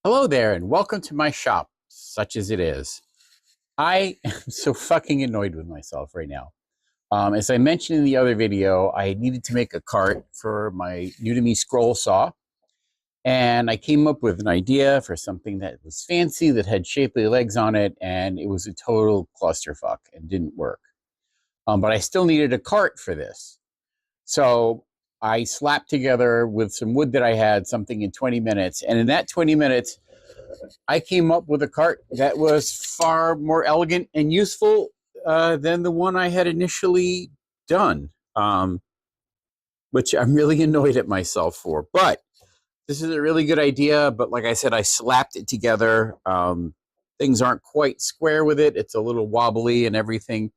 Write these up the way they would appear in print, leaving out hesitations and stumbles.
Hello there, and welcome to my shop, such as it is. I am so fucking annoyed with myself right now. As I mentioned in the other video, I needed to make a cart for my new-to-me scroll saw, and I came up with an idea for something that was fancy, that had shapely legs on it, and it was a total clusterfuck and didn't work. But I still needed a cart for this. So I slapped together with some wood that I had something in 20 minutes, and in that 20 minutes, I came up with a cart that was far more elegant and useful than the one I had initially done, which I'm really annoyed at myself for. But this is a really good idea. But like I said, I slapped it together. Things aren't quite square with it. It's a little wobbly and everything.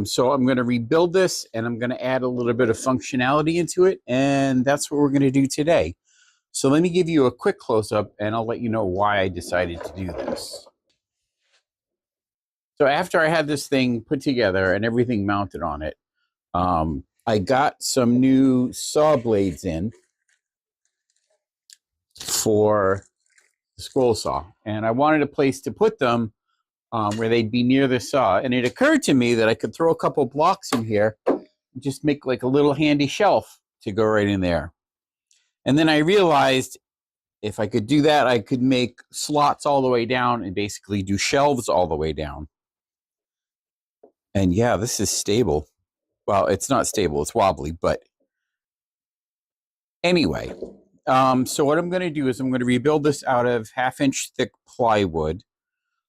So I'm going to rebuild this, and I'm going to add a little bit of functionality into it. And that's what we're going to do today. So let me give you a quick close-up, and I'll let you know why I decided to do this. So after I had this thing put together and everything mounted on it, I got some new saw blades in for the scroll saw. And I wanted a place to put them where they'd be near the saw. And it occurred to me that I could throw a couple blocks in here and just make like a little handy shelf to go right in there. And then I realized if I could do that, I could make slots all the way down and basically do shelves all the way down. And yeah, this is stable. Well, it's not stable, it's wobbly, but anyway. So what I'm going to do is I'm going to rebuild this out of 1/2-inch thick plywood.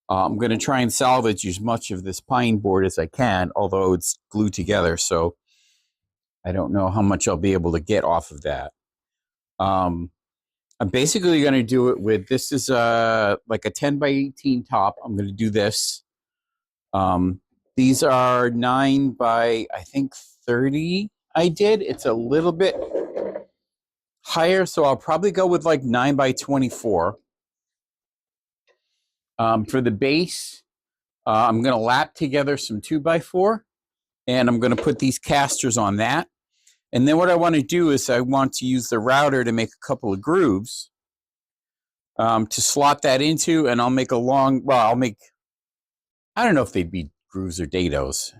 I'm going to try and salvage as much of this pine board as I can, although it's glued together, so I don't know how much I'll be able to get off of that. I'm basically going to do it with, this is like a 10 by 18 top. I'm going to do this. These are 9 by, I think, 30 I did. It's a little bit higher, so I'll probably go with like 9 by 24. For the base, I'm going to lap together some 2 by 4, and I'm going to put these casters on that. And then what I want to do is I want to use the router to make a couple of grooves to slot that into, and I'll make a long, well, I don't know if they'd be grooves or dados.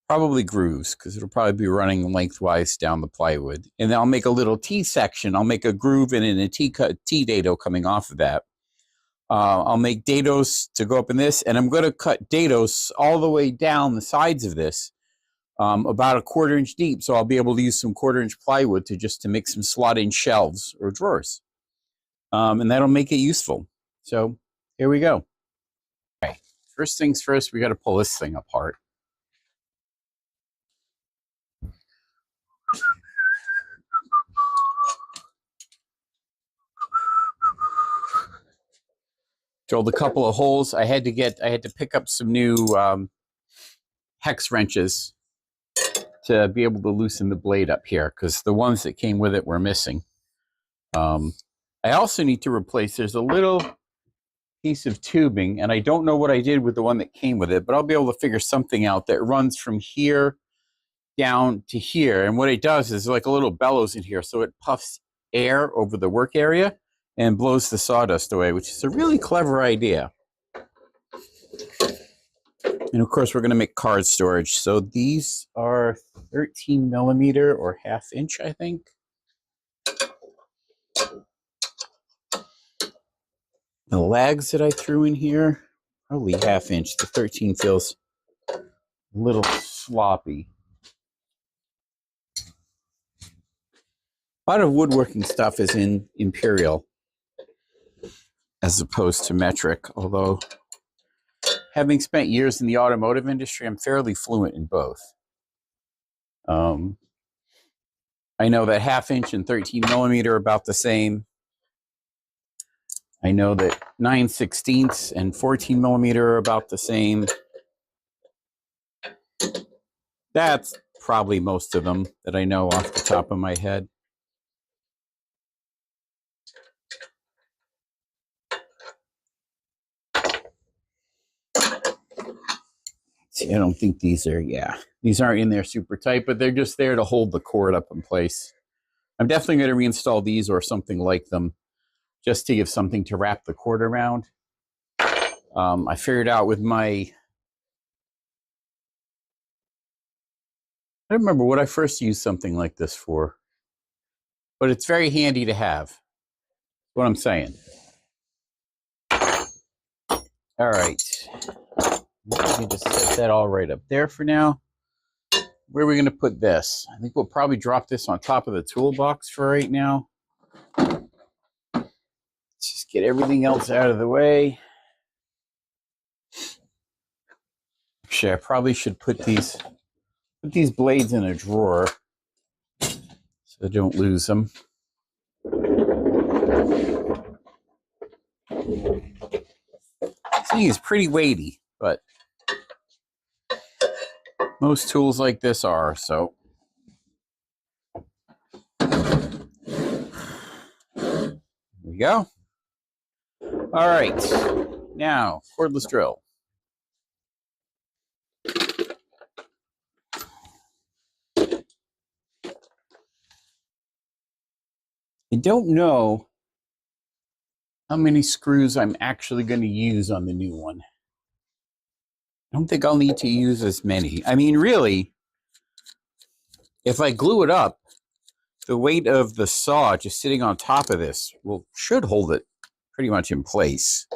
Probably grooves, because it'll probably be running lengthwise down the plywood. And then I'll make a little T section. I'll make a groove and then a T dado coming off of that. I'll make dados to go up in this, and I'm going to cut dados all the way down the sides of this. About a 1/4 inch deep, so I'll be able to use some 1/4 inch plywood to make some slot-in shelves or drawers, and that'll make it useful. So here we go. Okay, first things first, we got to pull this thing apart. Drilled a couple of holes. I had to pick up some new hex wrenches to be able to loosen the blade up here, because the ones that came with it were missing. I also need to replace, there's a little piece of tubing, and I don't know what I did with the one that came with it, but I'll be able to figure something out that runs from here down to here. And what it does is like a little bellows in here, so it puffs air over the work area and blows the sawdust away, which is a really clever idea. And of course, we're going to make card storage. So these are 13 millimeter or 1/2 inch, I think. The lags that I threw in here, probably 1/2 inch. The 13 feels a little sloppy. A lot of woodworking stuff is in imperial as opposed to metric, although having spent years in the automotive industry, I'm fairly fluent in both. I know that 1/2 inch and 13 millimeter are about the same. I know that 9/16 and 14 millimeter are about the same. That's probably most of them that I know off the top of my head. See, I don't think these are, yeah, these aren't in there super tight, but they're just there to hold the cord up in place. I'm definitely going to reinstall these or something like them, just to give something to wrap the cord around. I figured out with my, I don't remember what I first used something like this for, but it's very handy to have. What I'm saying. All right. Let me just set that all right up there for now. Where are we going to put this? I think we'll probably drop this on top of the toolbox for right now. Let's just get everything else out of the way. Actually, I probably should put these blades in a drawer so I don't lose them. This thing is pretty weighty, but most tools like this are, so. There we go. All right, now cordless drill. I don't know how many screws I'm actually going to use on the new one. I don't think I'll need to use as many. I mean, really, if I glue it up, the weight of the saw just sitting on top of this should hold it pretty much in place.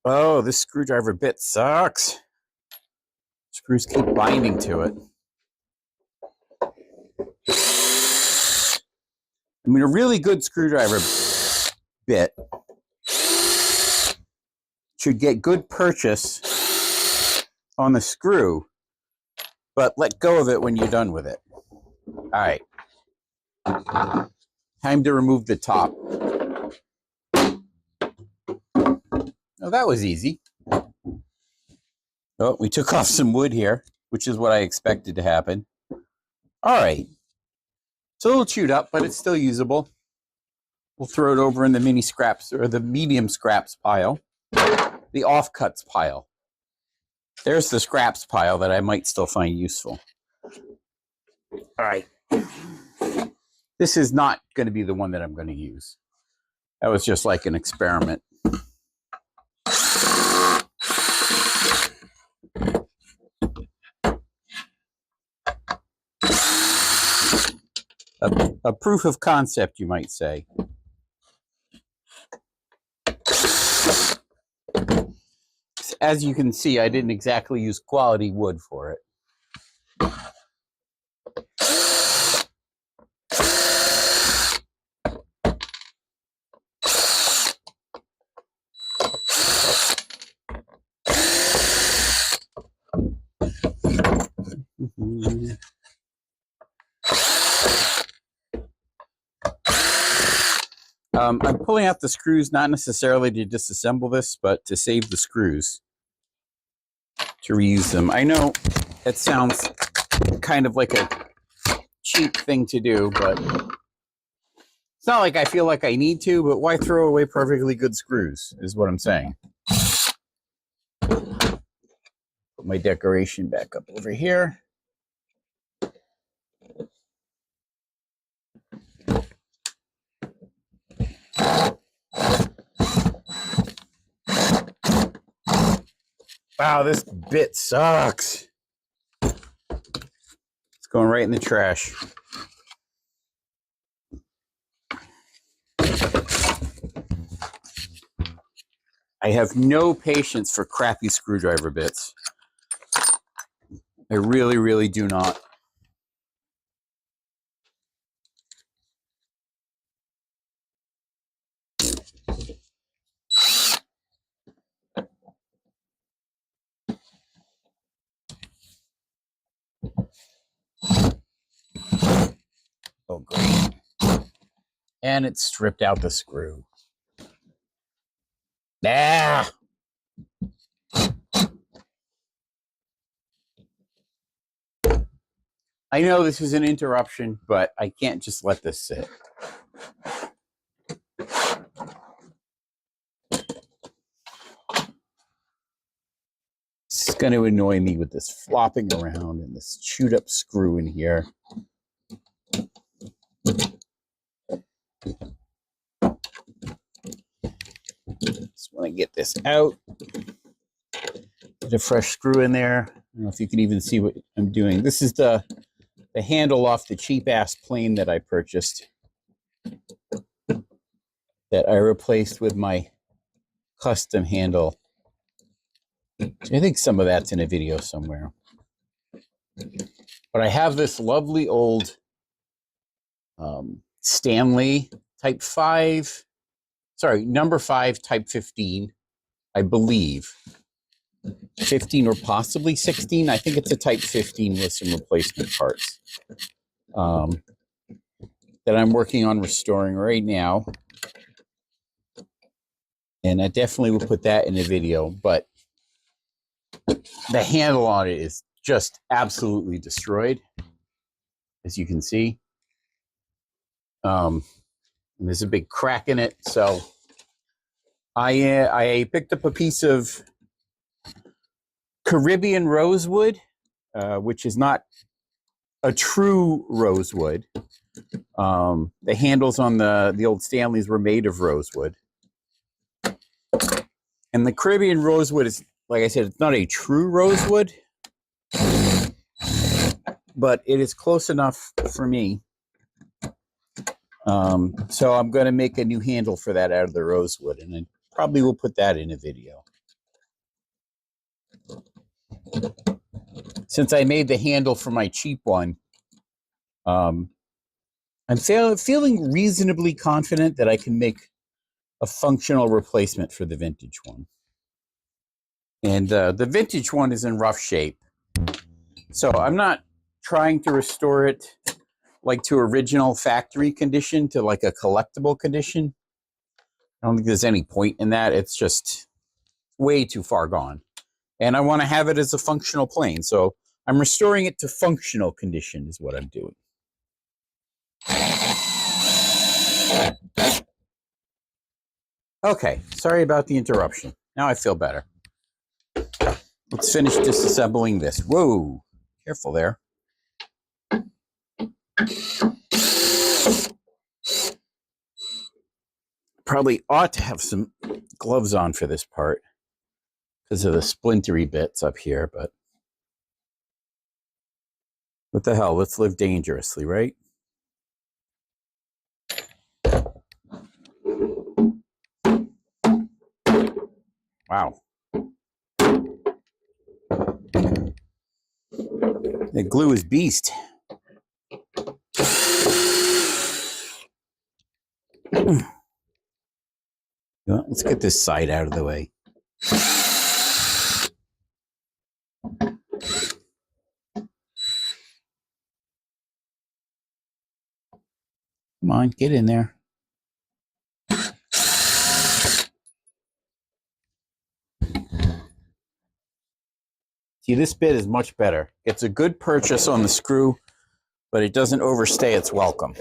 Oh, this screwdriver bit sucks. Screws keep binding to it. I mean, a really good screwdriver bit should get good purchase on the screw, but let go of it when you're done with it. All right. Time to remove the top. Oh, that was easy. Oh, we took off some wood here, which is what I expected to happen. All right. It's a little chewed up, but it's still usable. We'll throw it over in the mini scraps or the medium scraps pile, the offcuts pile. There's the scraps pile that I might still find useful. All right. This is not going to be the one that I'm going to use. That was just like an experiment. A proof of concept, you might say. As you can see, I didn't exactly use quality wood for it. I'm pulling out the screws not necessarily to disassemble this, but to save the screws, to reuse them. I know it sounds kind of like a cheap thing to do, but it's not like I feel like I need to, but why throw away perfectly good screws is what I'm saying. Put my decoration back up over here. Wow, this bit sucks. It's going right in the trash. I have no patience for crappy screwdriver bits. I really, really do not. Oh, great. And it stripped out the screw. Ah! I know this is an interruption, but I can't just let this sit. It's going to annoy me with this flopping around and this chewed up screw in here. Just want to get this out. Put a fresh screw in there. I don't know if you can even see what I'm doing. This is the handle off the cheap ass plane that I purchased, that I replaced with my custom handle. I think some of that's in a video somewhere. But I have this lovely old Stanley Type 5, sorry, number 5 Type 15, I believe. 15 or possibly 16. I think it's a Type 15 with some replacement parts that I'm working on restoring right now. And I definitely will put that in a video, but the handle on it is just absolutely destroyed, as you can see. And there's a big crack in it. So I picked up a piece of Caribbean rosewood, which is not a true rosewood. The handles on the old Stanleys were made of rosewood. And the Caribbean rosewood is, like I said, it's not a true rosewood, but it is close enough for me. So I'm going to make a new handle for that out of the rosewood, and I probably will put that in a video. Since I made the handle for my cheap one, I'm feeling reasonably confident that I can make a functional replacement for the vintage one. And the vintage one is in rough shape. So I'm not trying to restore it like to original factory condition, to like a collectible condition. I don't think there's any point in that. It's just way too far gone. And I want to have it as a functional plane. So I'm restoring it to functional condition is what I'm doing. Okay, sorry about the interruption. Now I feel better. Let's finish disassembling this. Whoa, careful there. Probably ought to have some gloves on for this part because of the splintery bits up here, but what the hell? Let's live dangerously, right? Wow. The glue is beast. Let's get this side out of the way. Come on, get in there. See, this bit is much better. It's a good purchase on the screw, but it doesn't overstay its welcome.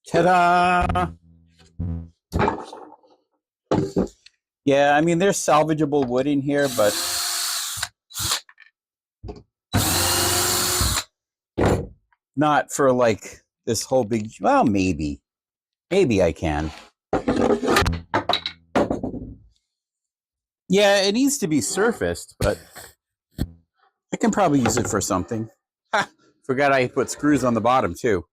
Ta-da! Yeah, I mean, there's salvageable wood in here, but not for like this whole big, well, maybe I can. Yeah, it needs to be surfaced, but I can probably use it for something. Ha! Forgot I put screws on the bottom too.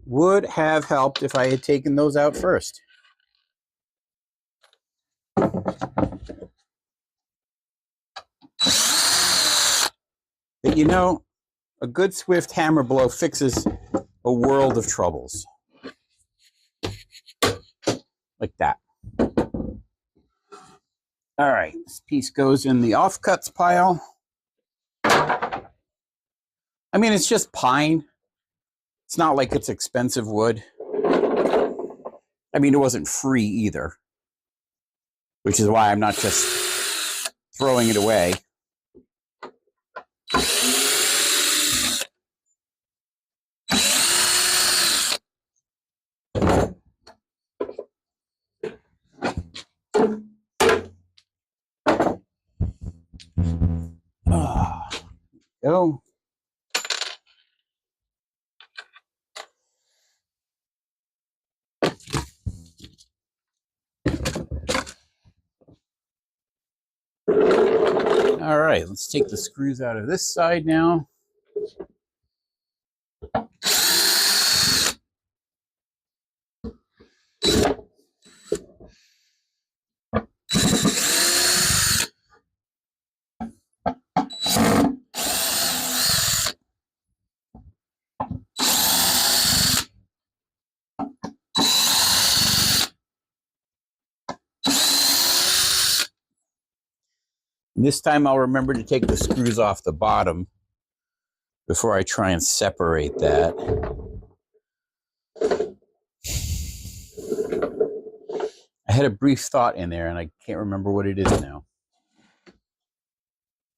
Would have helped if I had taken those out first. But you know, a good swift hammer blow fixes a world of troubles. Like that. All right, this piece goes in the offcuts pile. I mean, it's just pine. It's not like it's expensive wood. I mean, it wasn't free either, which is why I'm not just throwing it away. Go. All right, let's take the screws out of this side now. This time I'll remember to take the screws off the bottom before I try and separate that. I had a brief thought in there and I can't remember what it is now.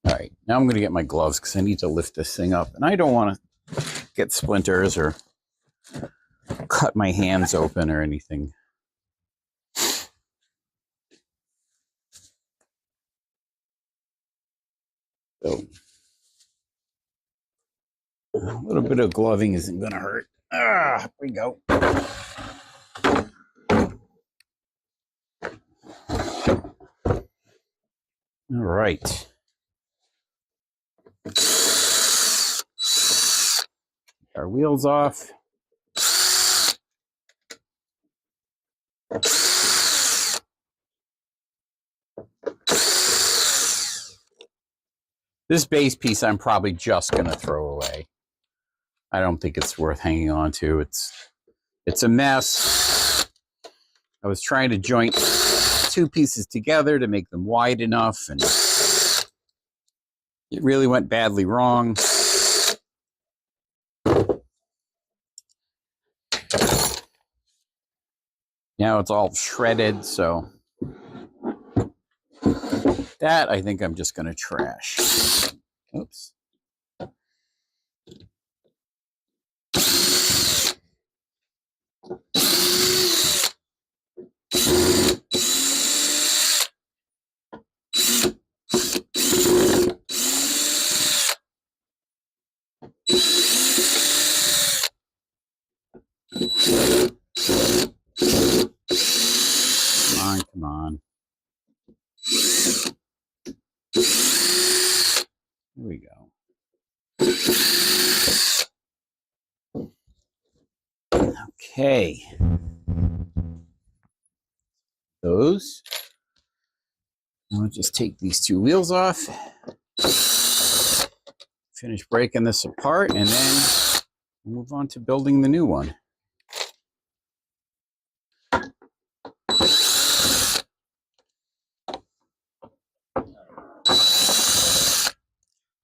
All right, now I'm going to get my gloves because I need to lift this thing up and I don't want to get splinters or cut my hands open or anything. So a little bit of gloving isn't going to hurt. Here we go. All right. Our wheels off. This base piece I'm probably just going to throw away. I don't think it's worth hanging on to. It's a mess. I was trying to joint two pieces together to make them wide enough, and it really went badly wrong. Now it's all shredded, so that I think I'm just going to trash. Oops. Come on. Here we go. Okay. Those. I'll just take these two wheels off. Finish breaking this apart and then move on to building the new one.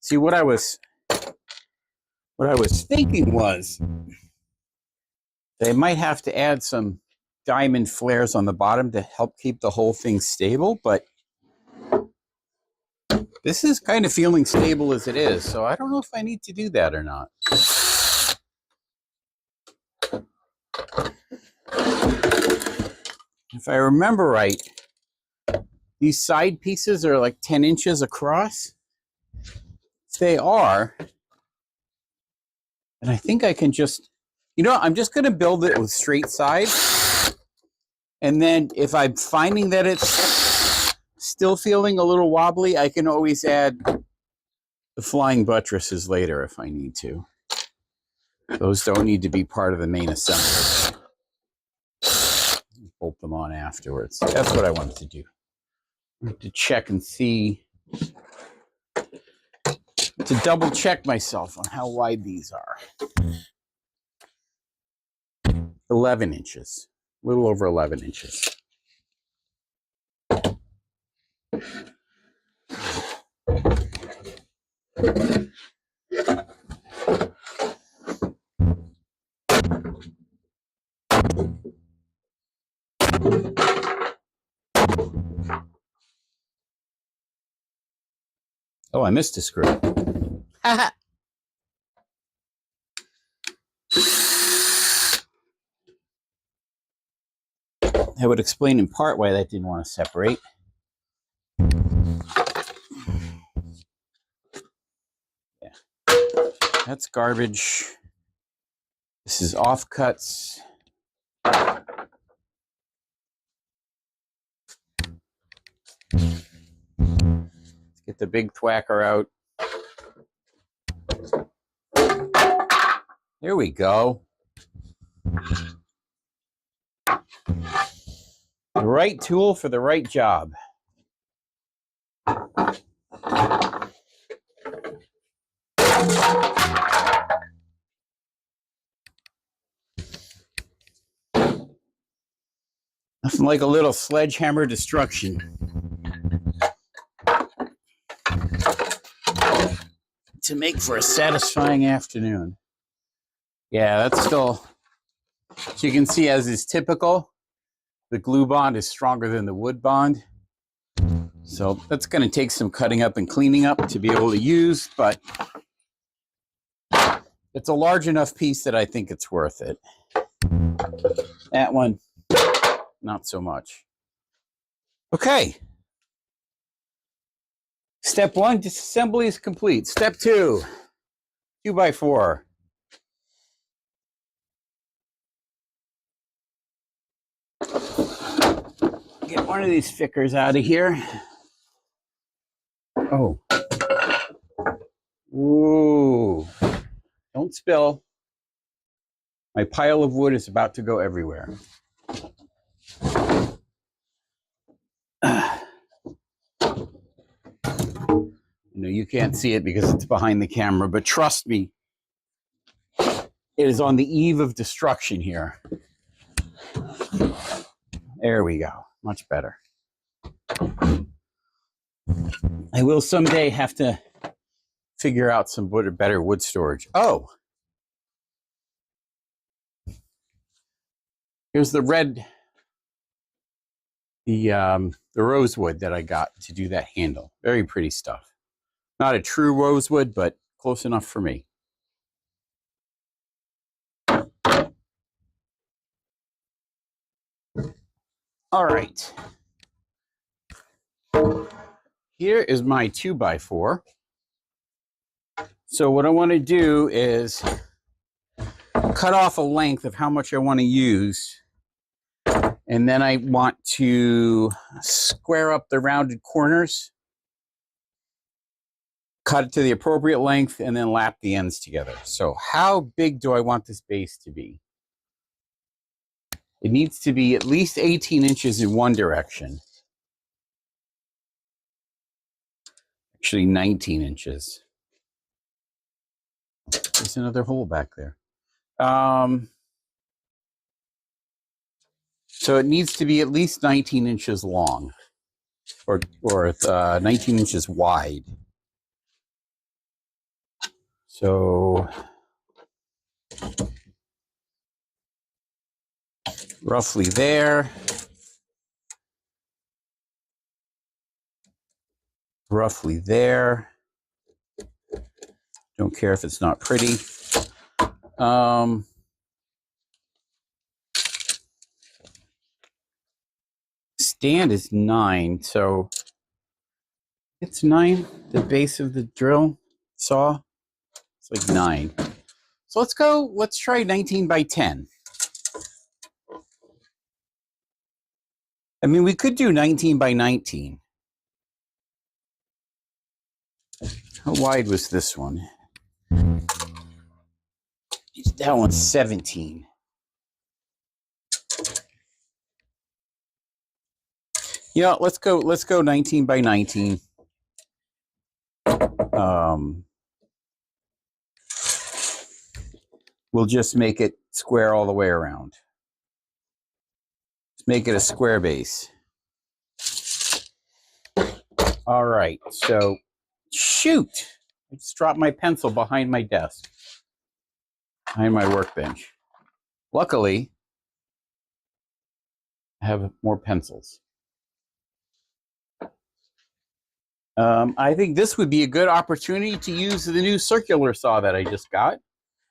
See, what I was thinking was they might have to add some diamond flares on the bottom to help keep the whole thing stable, but this is kind of feeling stable as it is, so I don't know if I need to do that or not. If I remember right, these side pieces are like 10 inches across. If they are, and I think I can just, I'm just going to build it with straight sides. And then if I'm finding that it's still feeling a little wobbly, I can always add the flying buttresses later if I need to. Those don't need to be part of the main assembly. Bolt them on afterwards. That's what I wanted to do. I have to check and see, to double check myself on how wide these are. 11 inches, a little over 11 inches. Oh, I missed a screw. That would explain in part why that didn't want to separate. Yeah. That's garbage. This is offcuts. Let's get the big thwacker out. There we go. The right tool for the right job. Nothing like a little sledgehammer destruction to make for a satisfying afternoon. Yeah, that's still, as you can see, as is typical, the glue bond is stronger than the wood bond. So that's going to take some cutting up and cleaning up to be able to use, but it's a large enough piece that I think it's worth it. That one, not so much. Okay. Step 1, disassembly is complete. Step 2, 2x4. Get one of these stickers out of here. Oh. Ooh. Don't spill. My pile of wood is about to go everywhere. You can't see it because it's behind the camera, but trust me, it is on the eve of destruction here. There we go. Much better. I will someday have to figure out some better wood storage. Oh, here's the red, the rosewood that I got to do that handle. Very pretty stuff. Not a true rosewood, but close enough for me. All right. Here is my 2x4. So what I want to do is cut off a length of how much I want to use. And then I want to square up the rounded corners, cut it to the appropriate length, and then lap the ends together. So how big do I want this base to be? It needs to be at least 18 inches in one direction. Actually, 19 inches. There's another hole back there. So it needs to be at least 19 inches long, or 19 inches wide. So roughly there. Roughly there. Don't care if it's not pretty. Stand is 9, so it's 9. The base of the drill saw, it's like 9. So let's try 19 by 10. I mean, we could do 19 by 19. How wide was this one? That one's 17. Yeah, let's go 19 by 19. We'll just make it square all the way around. Let's make it a square base. All right, so shoot, I just dropped my pencil behind my desk, behind my workbench. Luckily, I have more pencils. I think this would be a good opportunity to use the new circular saw that I just got.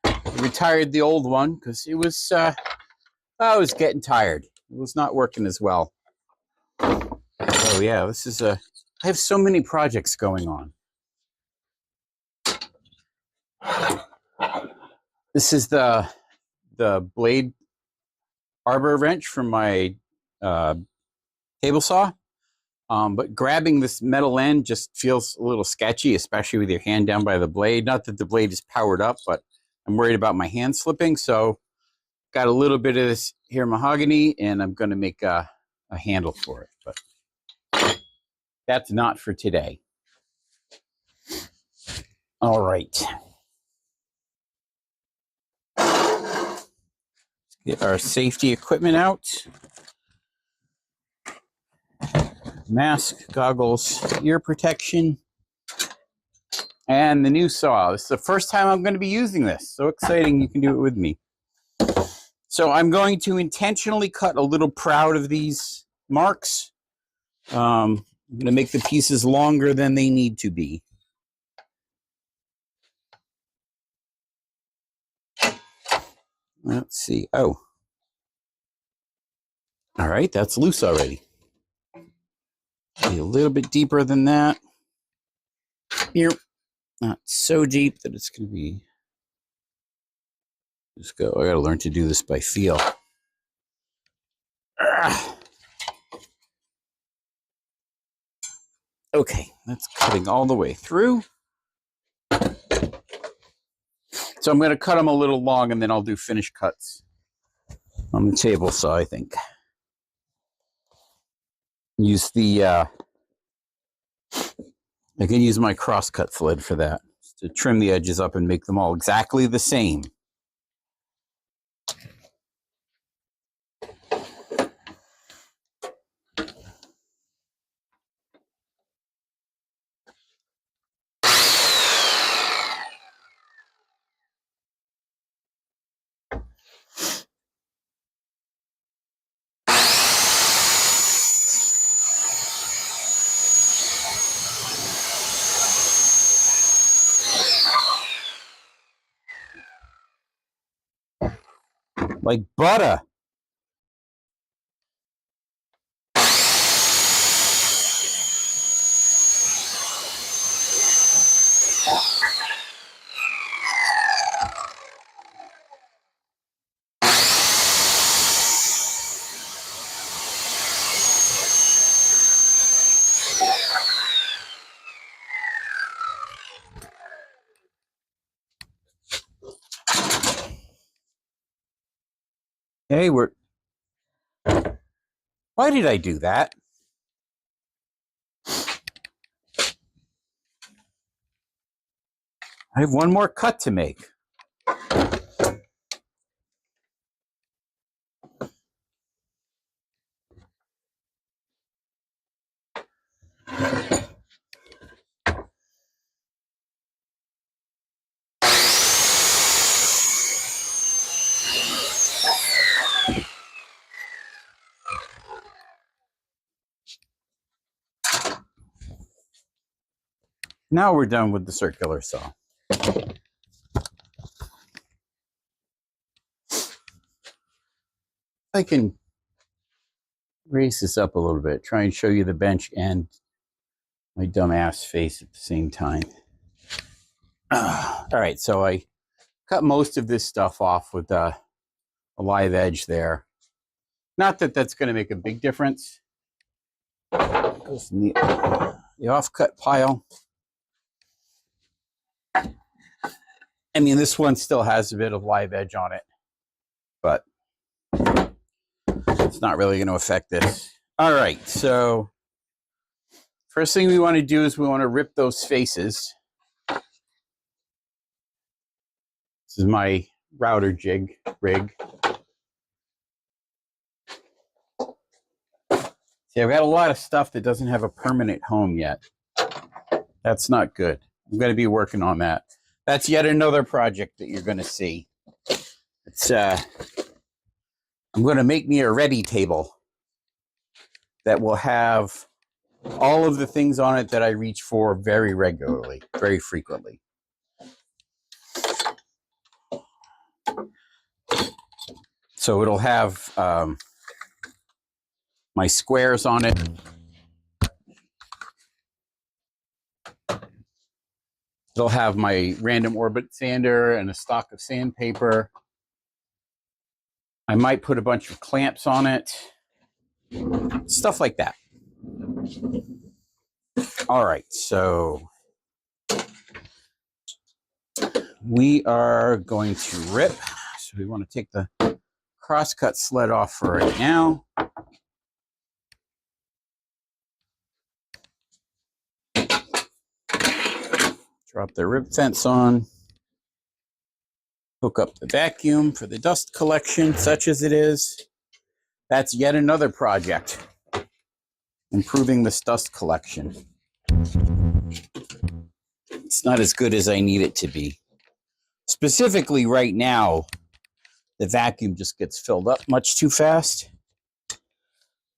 I retired the old one because it was, I was getting tired. It was not working as well. Oh yeah, this is I have so many projects going on. This is the blade arbor wrench from my table saw. But grabbing this metal end just feels a little sketchy, especially with your hand down by the blade. Not that the blade is powered up, but I'm worried about my hand slipping. So got a little bit of this here mahogany, and I'm going to make a handle for it. But that's not for today. All right. Let's get our safety equipment out. Mask, goggles, ear protection, and the new saw. This is the first time I'm going to be using this. So exciting, you can do it with me. So I'm going to intentionally cut a little proud of these marks. I'm going to make the pieces longer than they need to be. Let's see. Oh. All right, that's loose already. Be a little bit deeper than that. Here. Not so deep that it's going to be... Just go. I got to learn to do this by feel. Okay, that's cutting all the way through. So I'm going to cut them a little long, and then I'll do finish cuts on the table saw, I think. Use the... I can use my crosscut sled for that, to trim the edges up and make them all exactly the same. Like butter. Hey, why did I do that? I have one more cut to make. Now we're done with the circular saw. I can raise this up a little bit, try and show you the bench and my dumb ass face at the same time. All right, so I cut most of this stuff off with a live edge there. Not that that's going to make a big difference. It goes in the offcut pile. I mean, this one still has a bit of live edge on it, but it's not really going to affect this. All right, so first thing we want to do is we want to rip those faces. This is my router rig. See, I've got a lot of stuff that doesn't have a permanent home yet. That's not good. I'm going to be working on that. That's yet another project that you're going to see. It's I'm going to make me a ready table that will have all of the things on it that I reach for very regularly, very frequently. So it'll have my squares on it. It'll have my random orbit sander and a stock of sandpaper. I might put a bunch of clamps on it. Stuff like that. All right, so we are going to rip. So we want to take the crosscut sled off for right now. Drop the rip fence on. Hook up the vacuum for the dust collection, such as it is. That's yet another project. Improving this dust collection. It's not as good as I need it to be. Specifically right now, the vacuum just gets filled up much too fast.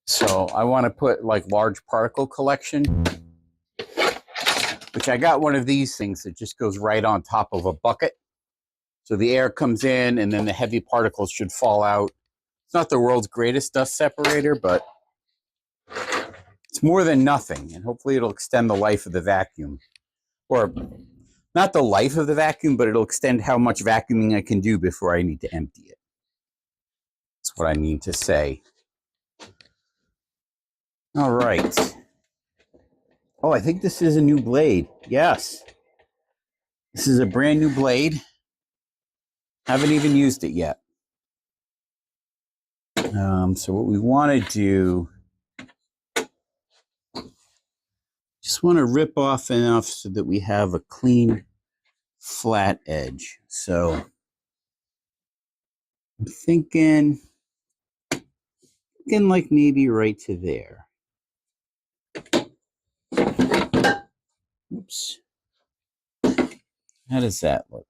So I want to put like large particle collection, which I got one of these things that just goes right on top of a bucket. So the air comes in and then the heavy particles should fall out. It's not the world's greatest dust separator, but it's more than nothing. And hopefully it'll extend the life of the vacuum. Or not the life of the vacuum, but it'll extend how much vacuuming I can do before I need to empty it. That's what I need to say. All right. Oh, I think this is a new blade. Yes. This is a brand new blade. Haven't even used it yet. So what we want to do, just want to rip off enough so that we have a clean, flat edge. So I'm thinking like maybe right to there. Oops. How does that look?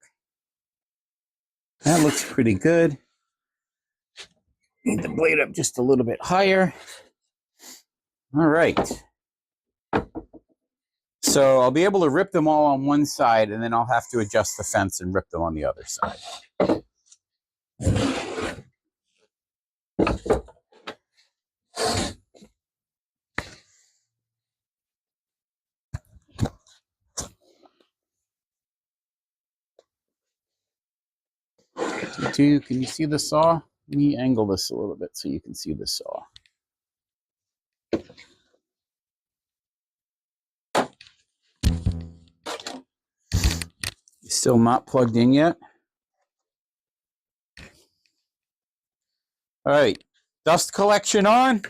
That looks pretty good. Need the blade up just a little bit higher. All right. So I'll be able to rip them all on one side, and then I'll have to adjust the fence and rip them on the other side. Can you see the saw? Let me angle this a little bit so you can see the saw. Still not plugged in yet? All right, dust collection on.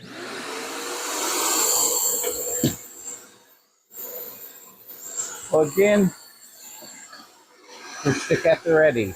Plugged in. Push stick at the ready.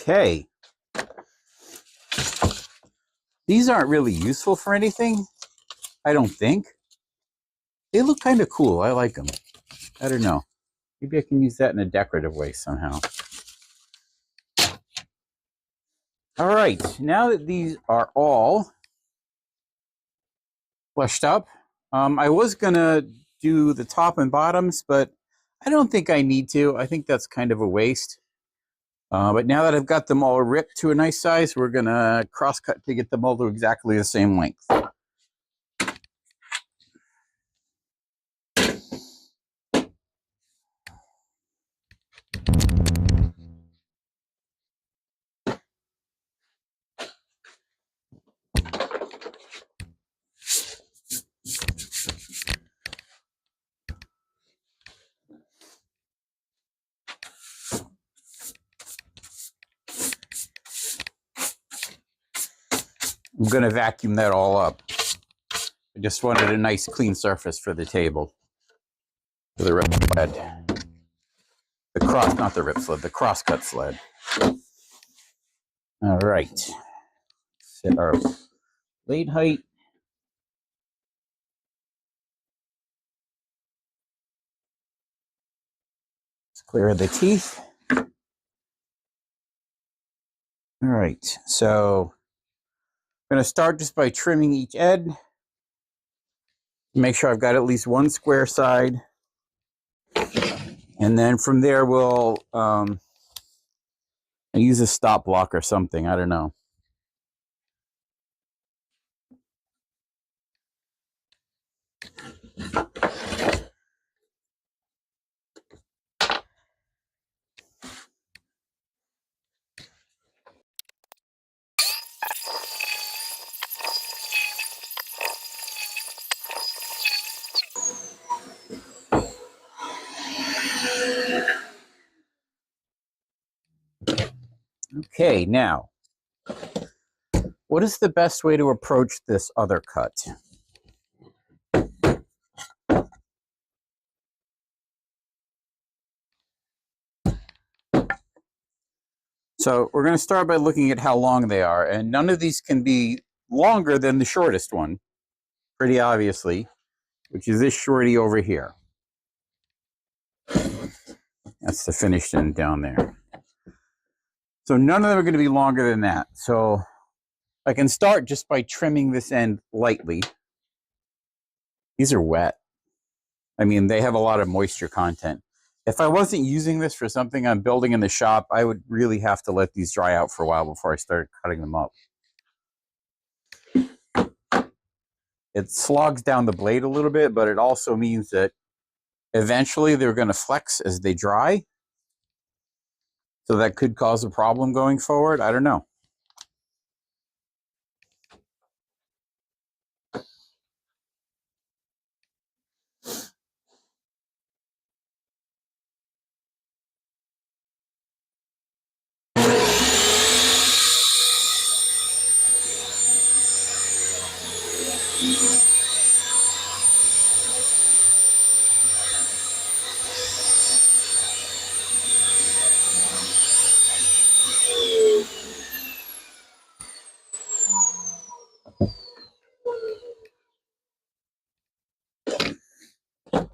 Okay. These aren't really useful for anything, I don't think. They look kind of cool. I like them. I don't know. Maybe I can use that in a decorative way somehow. All right. Now that these are all fleshed up, I was going to do the top and bottoms, but I don't think I need to. I think that's kind of a waste. But now that I've got them all ripped to a nice size, we're going to cross-cut to get them all to exactly the same length. I'm going to vacuum that all up. I just wanted a nice clean surface for the table. For the rip sled. Not the rip sled, the cross-cut sled. All right. Set our blade height. Let's clear the teeth. All right, so I'm going to start just by trimming each edge. Make sure I've got at least one square side. And then from there, we'll use a stop block or something. I don't know. Okay, now, what is the best way to approach this other cut? So we're going to start by looking at how long they are, and none of these can be longer than the shortest one, pretty obviously, which is this shorty over here. That's the finished end down there. So none of them are going to be longer than that. So I can start just by trimming this end lightly. These are wet. I mean, they have a lot of moisture content. If I wasn't using this for something I'm building in the shop, I would really have to let these dry out for a while before I start cutting them up. It slogs down the blade a little bit, but it also means that eventually they're going to flex as they dry. So that could cause a problem going forward. I don't know.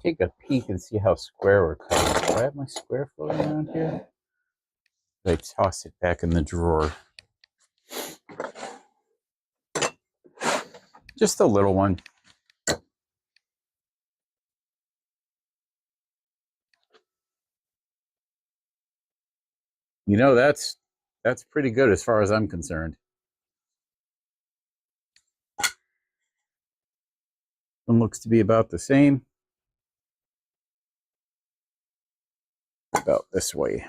Take a peek and see how square we're cutting. Do I have my square floating around here? I toss it back in the drawer. Just a little one. You know, that's pretty good as far as I'm concerned. One looks to be about the same. About this way.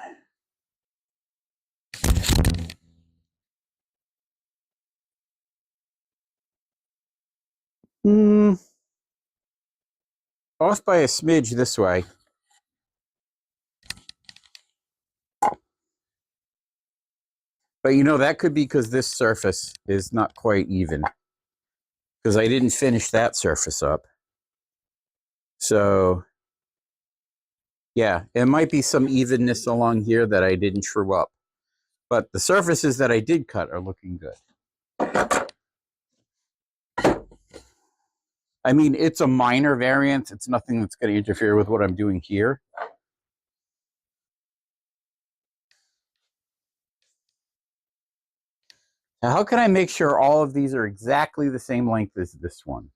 Off by a smidge this way. But you know, that could be because this surface is not quite even. Because I didn't finish that surface up. So, yeah, it might be some evenness along here that I didn't true up. But the surfaces that I did cut are looking good. I mean, it's a minor variance. It's nothing that's going to interfere with what I'm doing here. Now, how can I make sure all of these are exactly the same length as this one?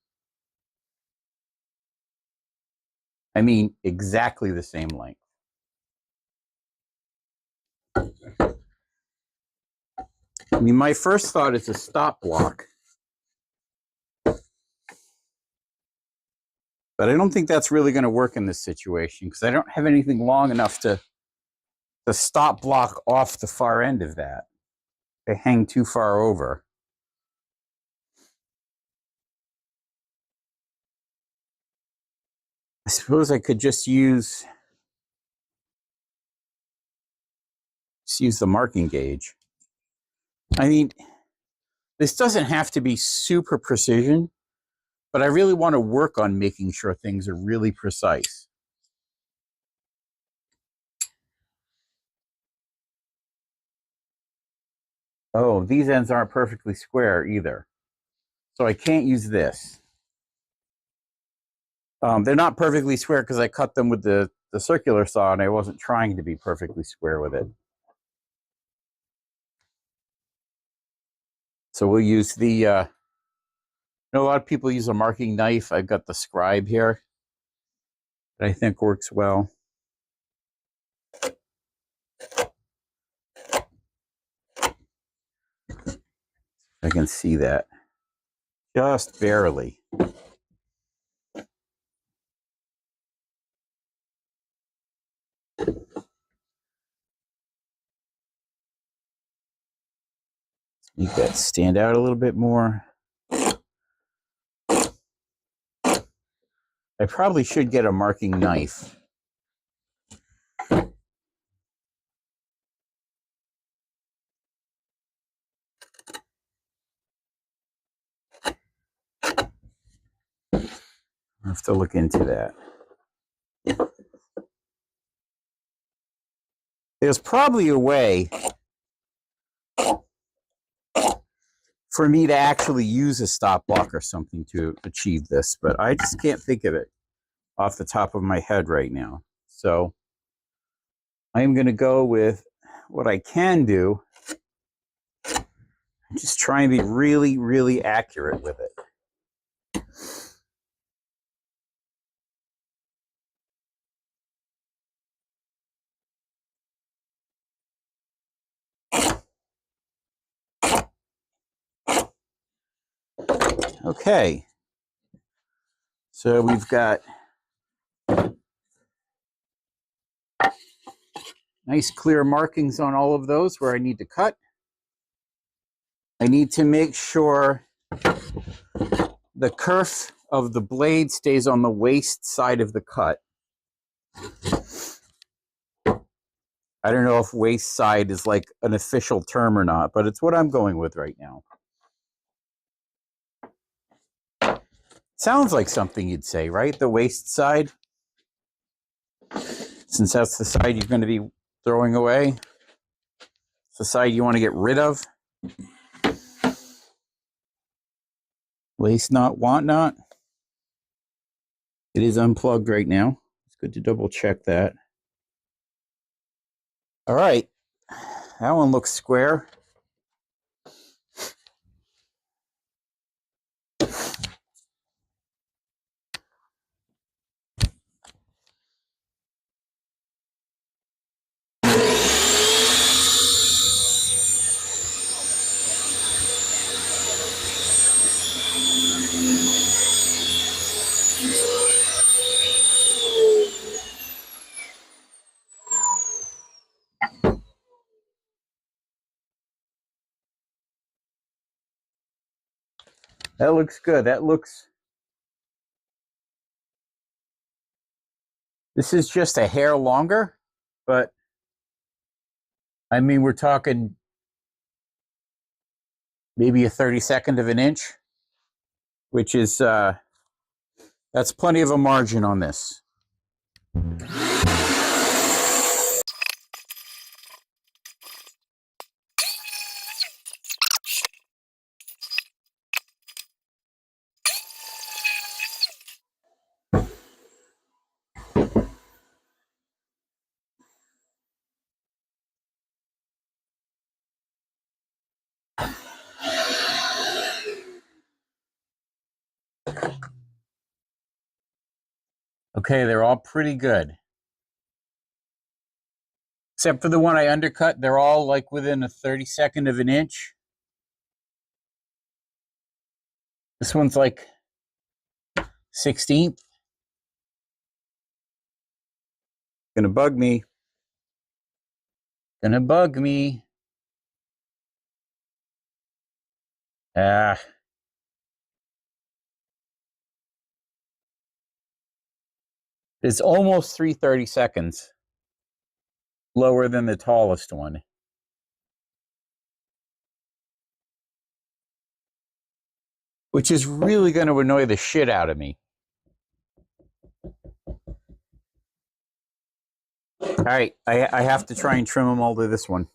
I mean, exactly the same length. I mean, my first thought is a stop block. But I don't think that's really going to work in this situation because I don't have anything long enough to stop block off the far end of that. They hang too far over. I suppose I could just use the marking gauge. I mean, this doesn't have to be super precision, but I really want to work on making sure things are really precise. Oh, these ends aren't perfectly square either. So I can't use this. They're not perfectly square because I cut them with the circular saw and I wasn't trying to be perfectly square with it. So we'll use the, I know a lot of people use a marking knife. I've got the scribe here that I think works well. I can see that. Just barely. Make that stand out a little bit more. I probably should get a marking knife. I have to look into that. There's probably a way for me to actually use a stop block or something to achieve this, but I just can't think of it off the top of my head right now. So I'm going to go with what I can do. Just try and be really, really accurate with it. Okay. So we've got nice clear markings on all of those where I need to cut. I need to make sure the kerf of the blade stays on the waste side of the cut. I don't know if waste side is like an official term or not, but it's what I'm going with right now. Sounds like something you'd say, right? The waste side. Since that's the side you're going to be throwing away. It's the side you want to get rid of. Waste not, want not. It is unplugged right now. It's good to double check that. All right. That one looks square. That looks good. That looks... This is just a hair longer, but I mean, we're talking maybe a 32nd of an inch, which is, that's plenty of a margin on this. Okay, they're all pretty good. Except for the one I undercut, they're all like within a 32nd of an inch. This one's like 16th. Gonna bug me. Gonna bug me. Ah. It's almost 3/32 lower than the tallest one. Which is really going to annoy the shit out of me. All right, I have to try and trim them all to this one.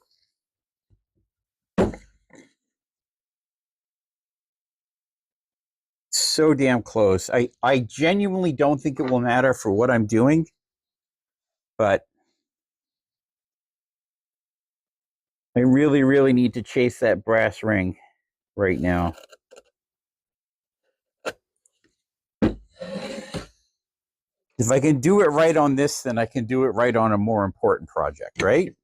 So damn close. I genuinely don't think it will matter for what I'm doing, but I really, really need to chase that brass ring right now. If I can do it right on this, then I can do it right on a more important project, right?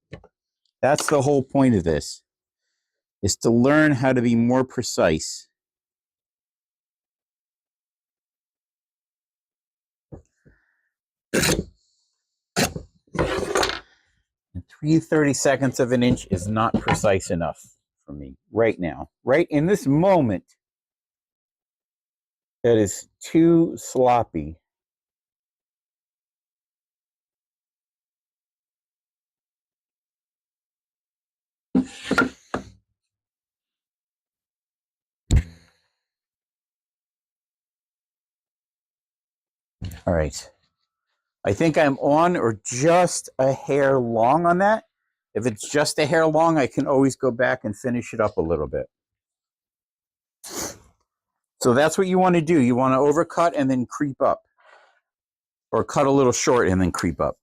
That's the whole point of this, is to learn how to be more precise. And 3/32 of an inch is not precise enough for me right now. Right in this moment, that is too sloppy. All right. I think I'm on or just a hair long on that. If it's just a hair long, I can always go back and finish it up a little bit. So that's what you want to do. You want to overcut and then creep up. Or cut a little short and then creep up.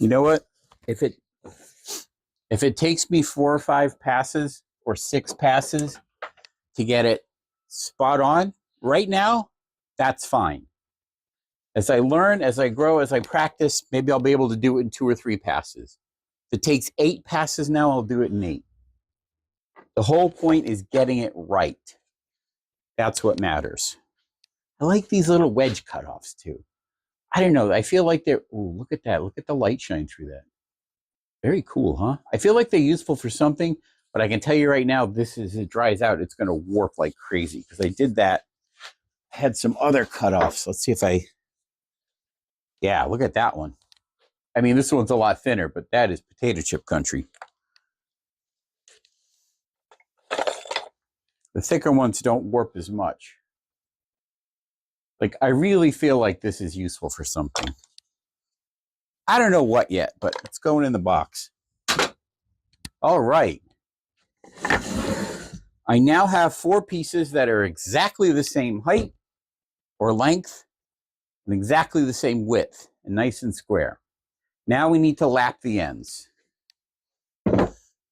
You know what? If it takes me 4 or 5 passes or 6 passes to get it spot on right now, that's fine. As I learn, as I grow, as I practice, maybe I'll be able to do it in 2 or 3 passes. If it takes 8 passes now, I'll do it in 8. The whole point is getting it right. That's what matters. I like these little wedge cutoffs too. I don't know. I feel like they're, ooh, look at that. Look at the light shine through that. Very cool, huh? I feel like they're useful for something, but I can tell you right now, this is, it dries out, it's going to warp like crazy because I did that. I had some other cutoffs. Let's see if yeah, look at that one. I mean, this one's a lot thinner, but that is potato chip country. The thicker ones don't warp as much. Like, I really feel like this is useful for something. I don't know what yet, but it's going in the box. All right. I now have 4 pieces that are exactly the same height or length and exactly the same width and nice and square. Now we need to lap the ends.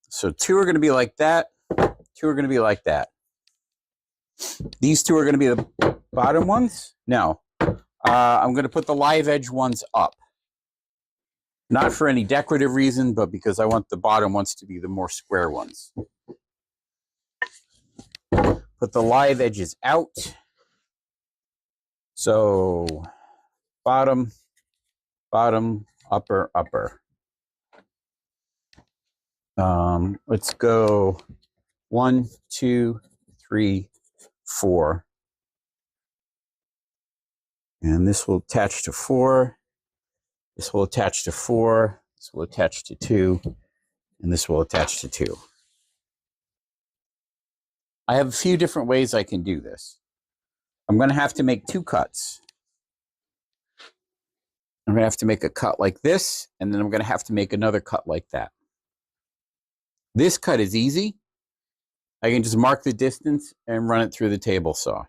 So 2 are going to be like that. 2 are going to be like that. These 2 are going to be the bottom ones. No, I'm going to put the live edge ones up. Not for any decorative reason, but because I want the bottom ones to be the more square ones. Put the live edges out. So bottom, bottom, upper, upper. Let's go 1, 2, 3, 4. And this will attach to 4. This will attach to 4. This will attach to 2. And this will attach to 2. I have a few different ways I can do this. I'm going to have to make 2 cuts. I'm going to have to make a cut like this, and then I'm going to have to make another cut like that. This cut is easy. I can just mark the distance and run it through the table saw.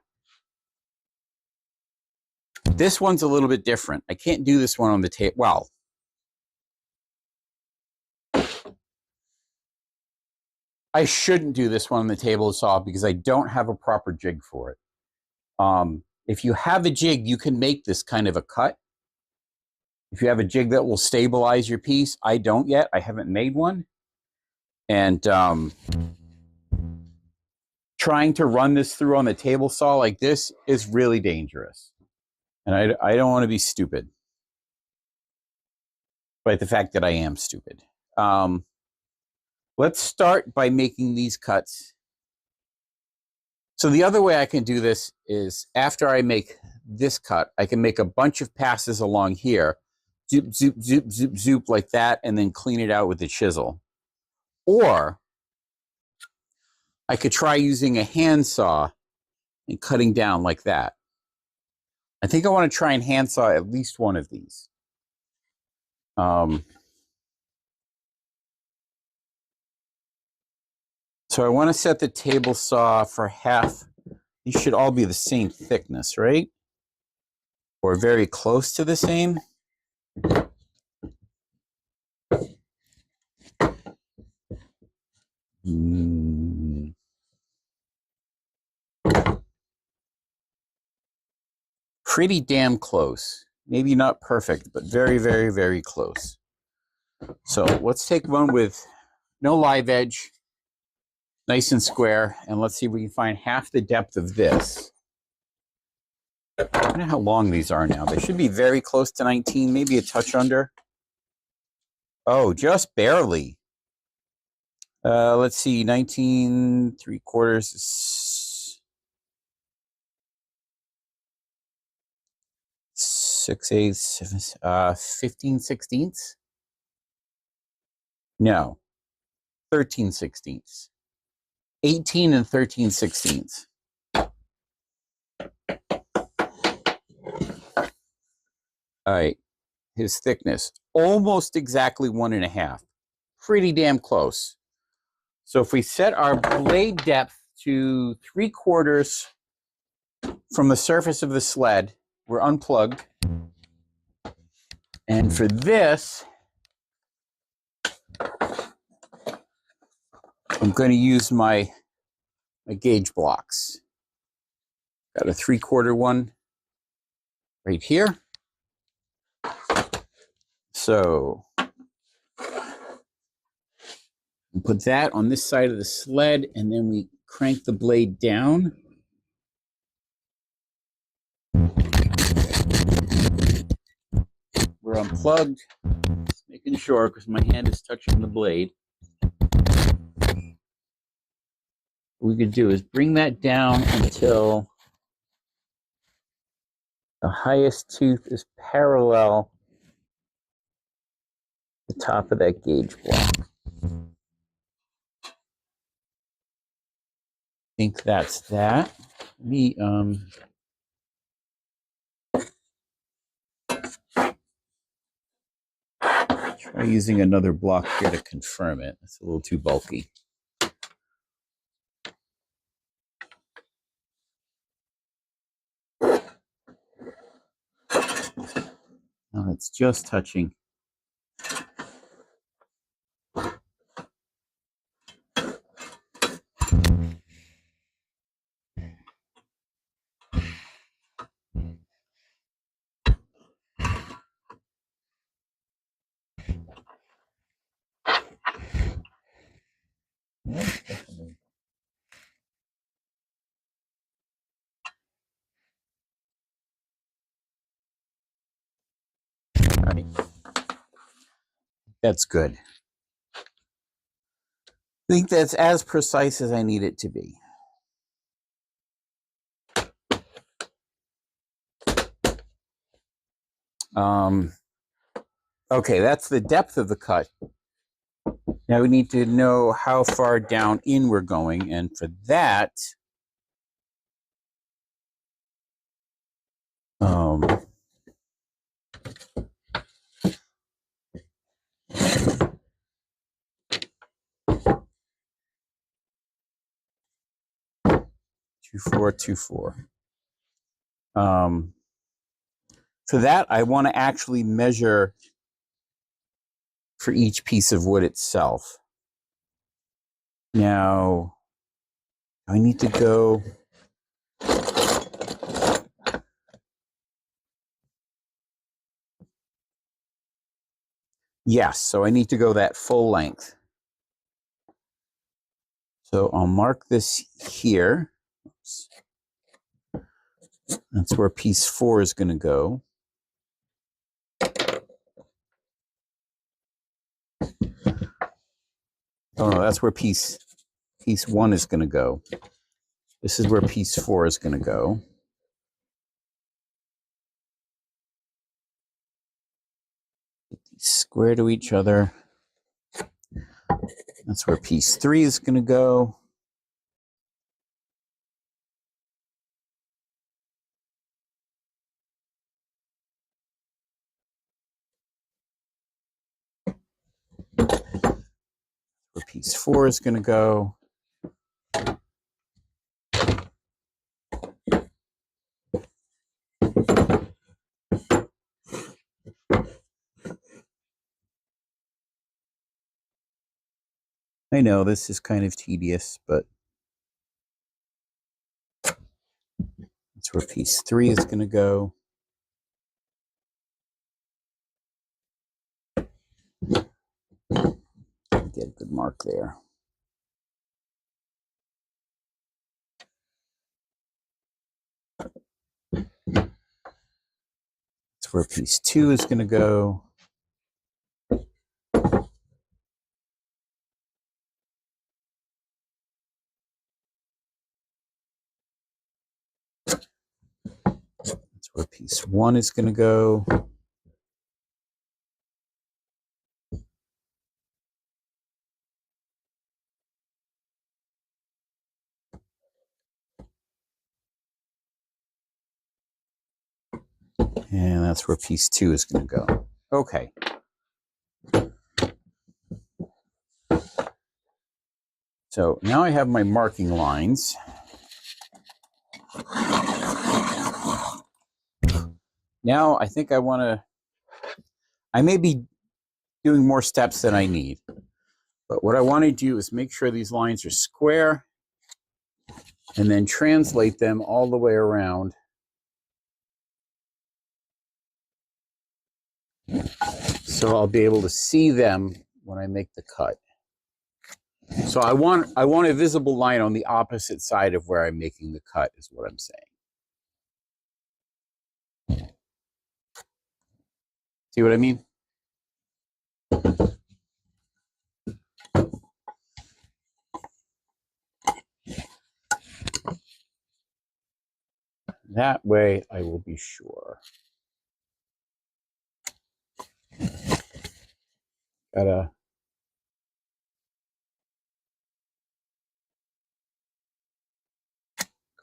This one's a little bit different. I can't do this one on the table. Well, I shouldn't do this one on the table saw because I don't have a proper jig for it. If you have a jig, you can make this kind of a cut. If you have a jig that will stabilize your piece, I don't yet. I haven't made one. And trying to run this through on the table saw like this is really dangerous. And I don't want to be stupid. But the fact that I am stupid. Let's start by making these cuts. So the other way I can do this is after I make this cut, I can make a bunch of passes along here. Zoop, zoop, zoop, zoop, zoop like that, and then clean it out with the chisel. Or I could try using a handsaw and cutting down like that. I think I want to try and handsaw at least one of these. So I want to set the table saw for half. These should all be the same thickness, right? Or very close to the same. Pretty damn close. Maybe not perfect, but very, very, very close. So let's take one with no live edge, nice and square, and let's see if we can find half the depth of this. I don't know how long these are now. They should be very close to 19, maybe a touch under. Oh, just barely. Let's see, 19 3/4, 6/8, 15/16. No, 13/16. 18 and 13/16. All right, his thickness, almost exactly 1.5. Pretty damn close. So if we set our blade depth to 3/4 from the surface of the sled, we're unplugged. And for this, I'm going to use my gauge blocks. Got a 3/4 one right here. So we put that on this side of the sled, and then we crank the blade down. We're unplugged, just making sure because my hand is touching the blade. What we could do is bring that down until the highest tooth is parallel to the top of that gauge block. I think that's that. Let me try using another block here to confirm it. It's a little too bulky. Now it's just touching. All right. That's good. I think that's as precise as I need it to be. Okay, that's the depth of the cut. Now we need to know how far down in we're going, and for that, 2424. For that, I want to actually measure for each piece of wood itself. Now, I need to go. Yes, so I need to go that full length. So I'll mark this here. Oops. That's where piece 4 is going to go. Oh no, that's where piece 1 is going to go. This is where piece 4 is going to go. Get these square to each other. That's where piece 3 is going to go. Where piece 4 is going to go. I know this is kind of tedious, but that's where piece 3 is going to go. Get a good mark there. That's where piece 2 is going to go. That's where piece 1 is going to go. And that's where piece 2 is going to go. Okay. So now I have my marking lines. Now I think I may be doing more steps than I need. But what I want to do is make sure these lines are square and then translate them all the way around. So I'll be able to see them when I make the cut. So I want a visible line on the opposite side of where I'm making the cut is what I'm saying. See what I mean? That way I will be sure. Gotta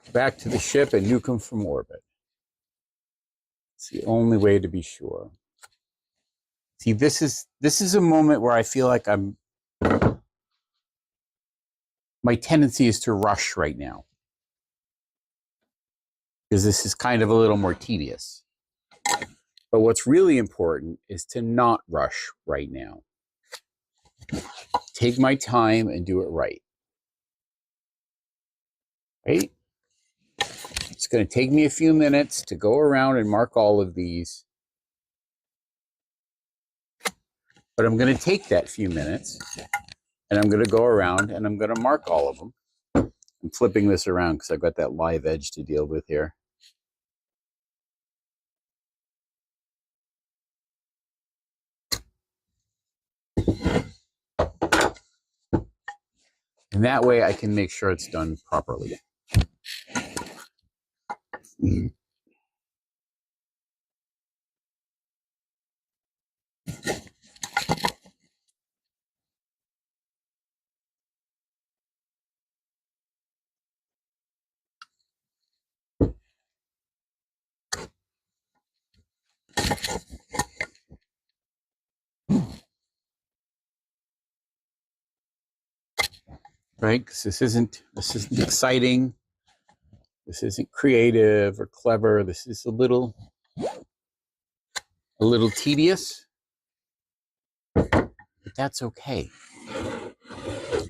go back to the ship and nuke them from orbit. It's the only way to be sure. See, this is a moment where I feel like my tendency is to rush right now, because this is kind of a little more tedious. But what's really important is to not rush right now. Take my time and do it right. Right? It's going to take me a few minutes to go around and mark all of these. But I'm going to take that few minutes and I'm going to go around and I'm going to mark all of them. I'm flipping this around because I've got that live edge to deal with here. And that way I can make sure it's done properly. Right? Because this isn't exciting. This isn't creative or clever. This is a little tedious. But that's okay.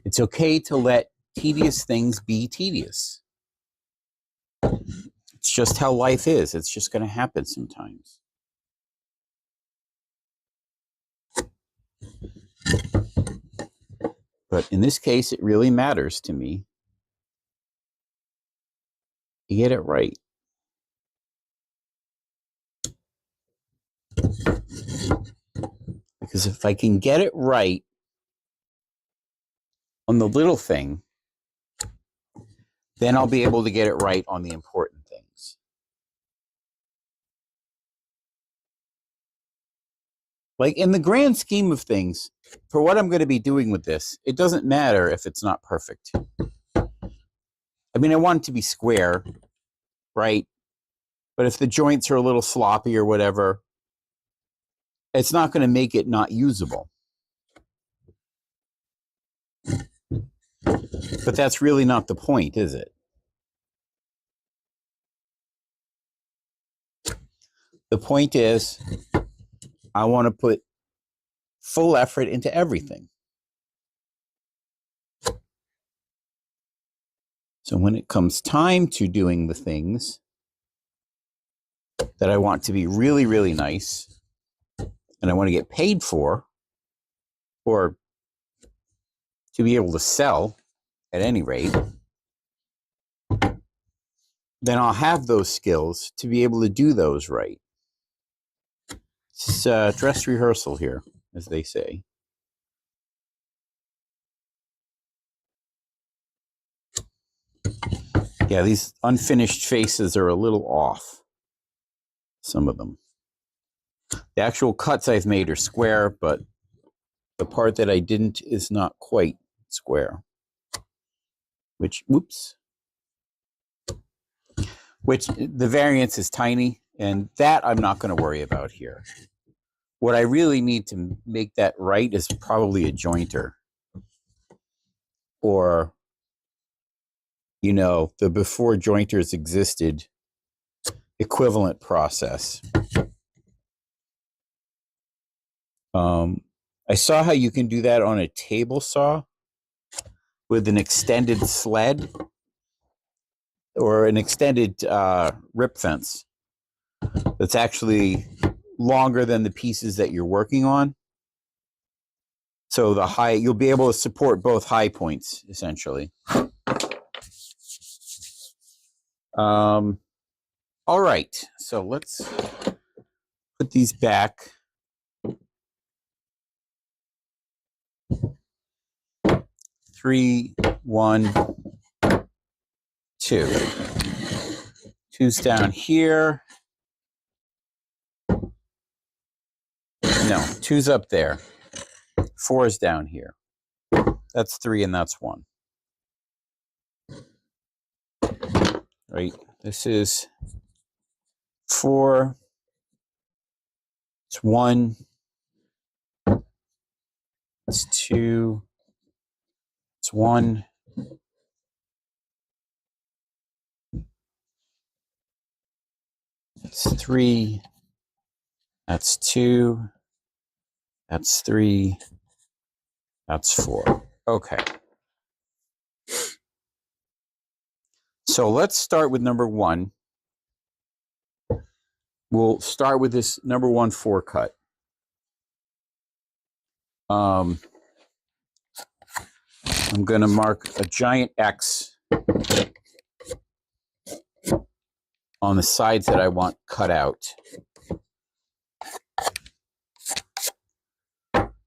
It's okay to let tedious things be tedious. It's just how life is. It's just going to happen sometimes. But in this case, it really matters to me. You get it right. Because if I can get it right on the little thing, then I'll be able to get it right on the important things. Like in the grand scheme of things, for what I'm going to be doing with this, it doesn't matter if it's not perfect. I mean, I want it to be square, right? But if the joints are a little sloppy or whatever, it's not going to make it not usable. But that's really not the point, is it? The point is, I want to put full effort into everything. So when it comes time to doing the things that I want to be really, really nice, and I want to get paid for, or to be able to sell at any rate, then I'll have those skills to be able to do those right. It's dress rehearsal here, as they say. Yeah, these unfinished faces are a little off. Some of them. The actual cuts I've made are square, but the part that I didn't is not quite square. Which the variance is tiny, and that I'm not going to worry about here. What I really need to make that right is probably a jointer. Or, you know, the before jointers existed equivalent process. I saw how you can do that on a table saw with an extended sled or an extended rip fence that's actually longer than the pieces that you're working on. So the high, you'll be able to support both high points, essentially. All right, so let's put these back. 3, 1, 2. 2's down here. No, 2's up there. 4's down here. That's 3 and that's 1. Right? This is 4. It's 1. It's 2. It's 1. It's 3. That's 2. That's 3. That's 4. Okay. So let's start with number 1. We'll start with this number 1 4 cut. I'm going to mark a giant X on the sides that I want cut out,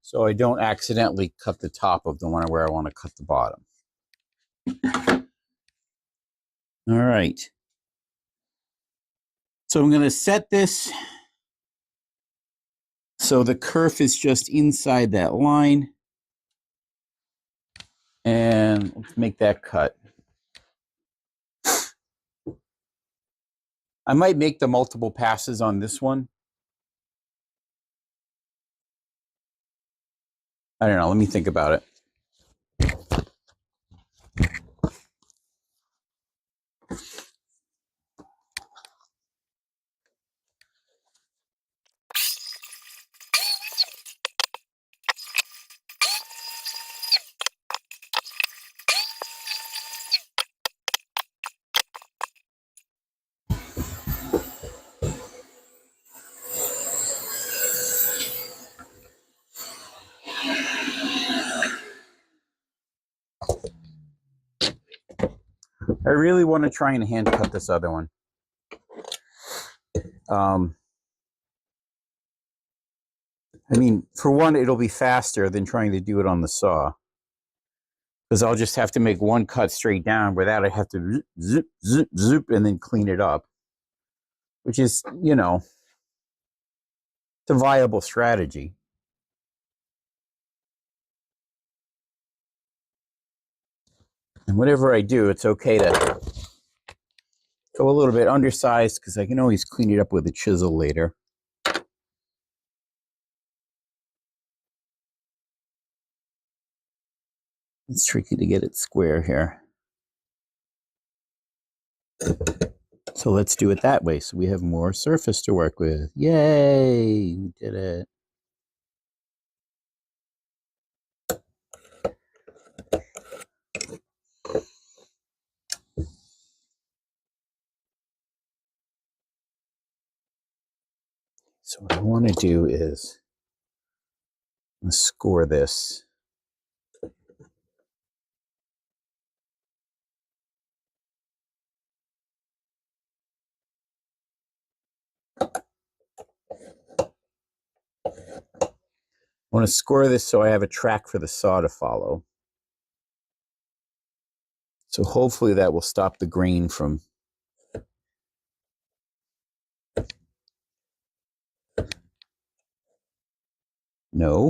so I don't accidentally cut the top of the one where I want to cut the bottom. All right. So I'm going to set this so the kerf is just inside that line. And let's make that cut. I might make the multiple passes on this one. I don't know. Let me think about it. I really want to try and hand cut this other one. I mean, for one, it'll be faster than trying to do it on the saw, because I'll just have to make one cut straight down. Without, I have to zip, zip, zip, and then clean it up, which is, you know, it's a viable strategy. And whatever I do, it's okay to go a little bit undersized, because I can always clean it up with a chisel later. It's tricky to get it square here. So let's do it that way, so we have more surface to work with. Yay! We did it. So what I want to do is score this. I want to score this so I have a track for the saw to follow. So hopefully that will stop the grain from no.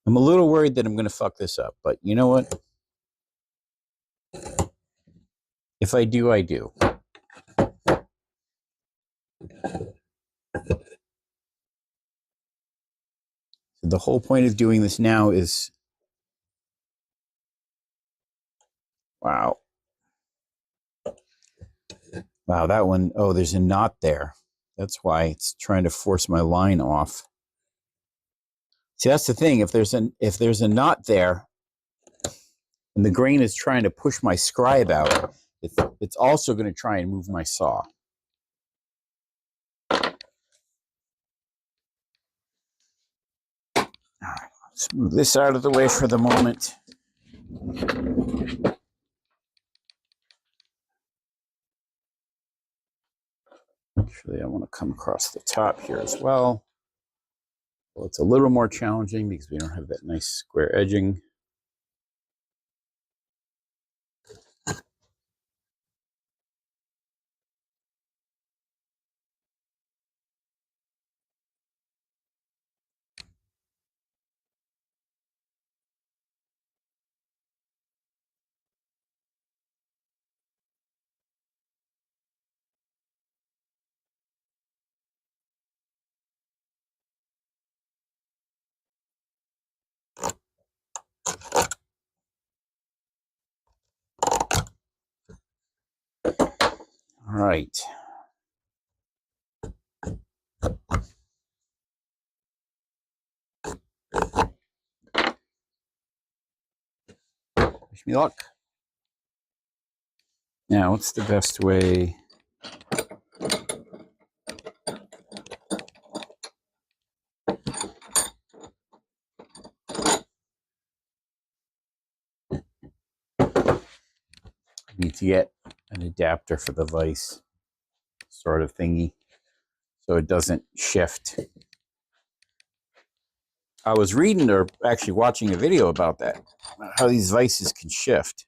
I'm a little worried that I'm going to fuck this up, but you know what? If I do, I do. The whole point of doing this now is Wow. Wow, that one, oh, there's a knot there. That's why it's trying to force my line off. See, that's the thing. If there's a knot there and the grain is trying to push my scribe out, it's also going to try and move my saw. All right, let's move this out of the way for the moment. Actually, I want to come across the top here as well. Well, it's a little more challenging because we don't have that nice square edging. All right. Wish me luck. Now, what's the best way? I need to get an adapter for the vise sort of thingy so it doesn't shift. I was reading or actually watching a video about that, how these vices can shift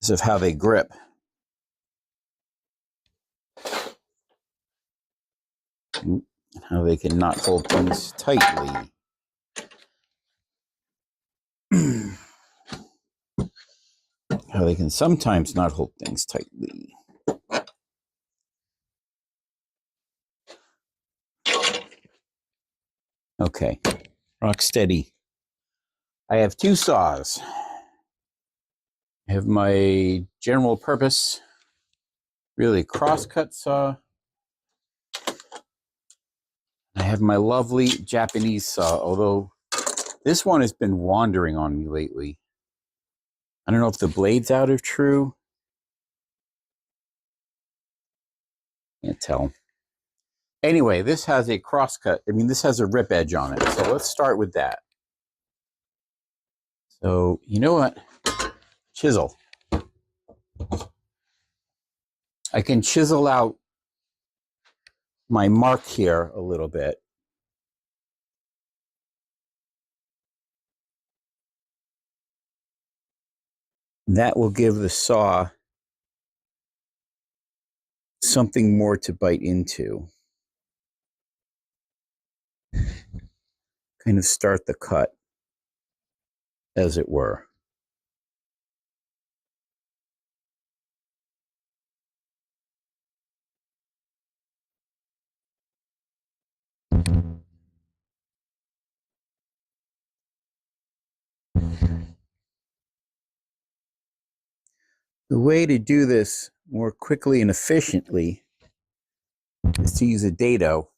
because of how they grip. And how they can not hold things tightly. How they can sometimes not hold things tightly. Okay, rock steady. I have two saws. I have my general purpose, really crosscut saw. I have my lovely Japanese saw, although this one has been wandering on me lately. I don't know if the blade's out of true. Can't tell. Anyway, this has a crosscut. I mean, this has a rip edge on it. So let's start with that. So, you know what? Chisel. I can chisel out my mark here a little bit. That will give the saw something more to bite into. Kind of start the cut, as it were. The way to do this more quickly and efficiently is to use a dado,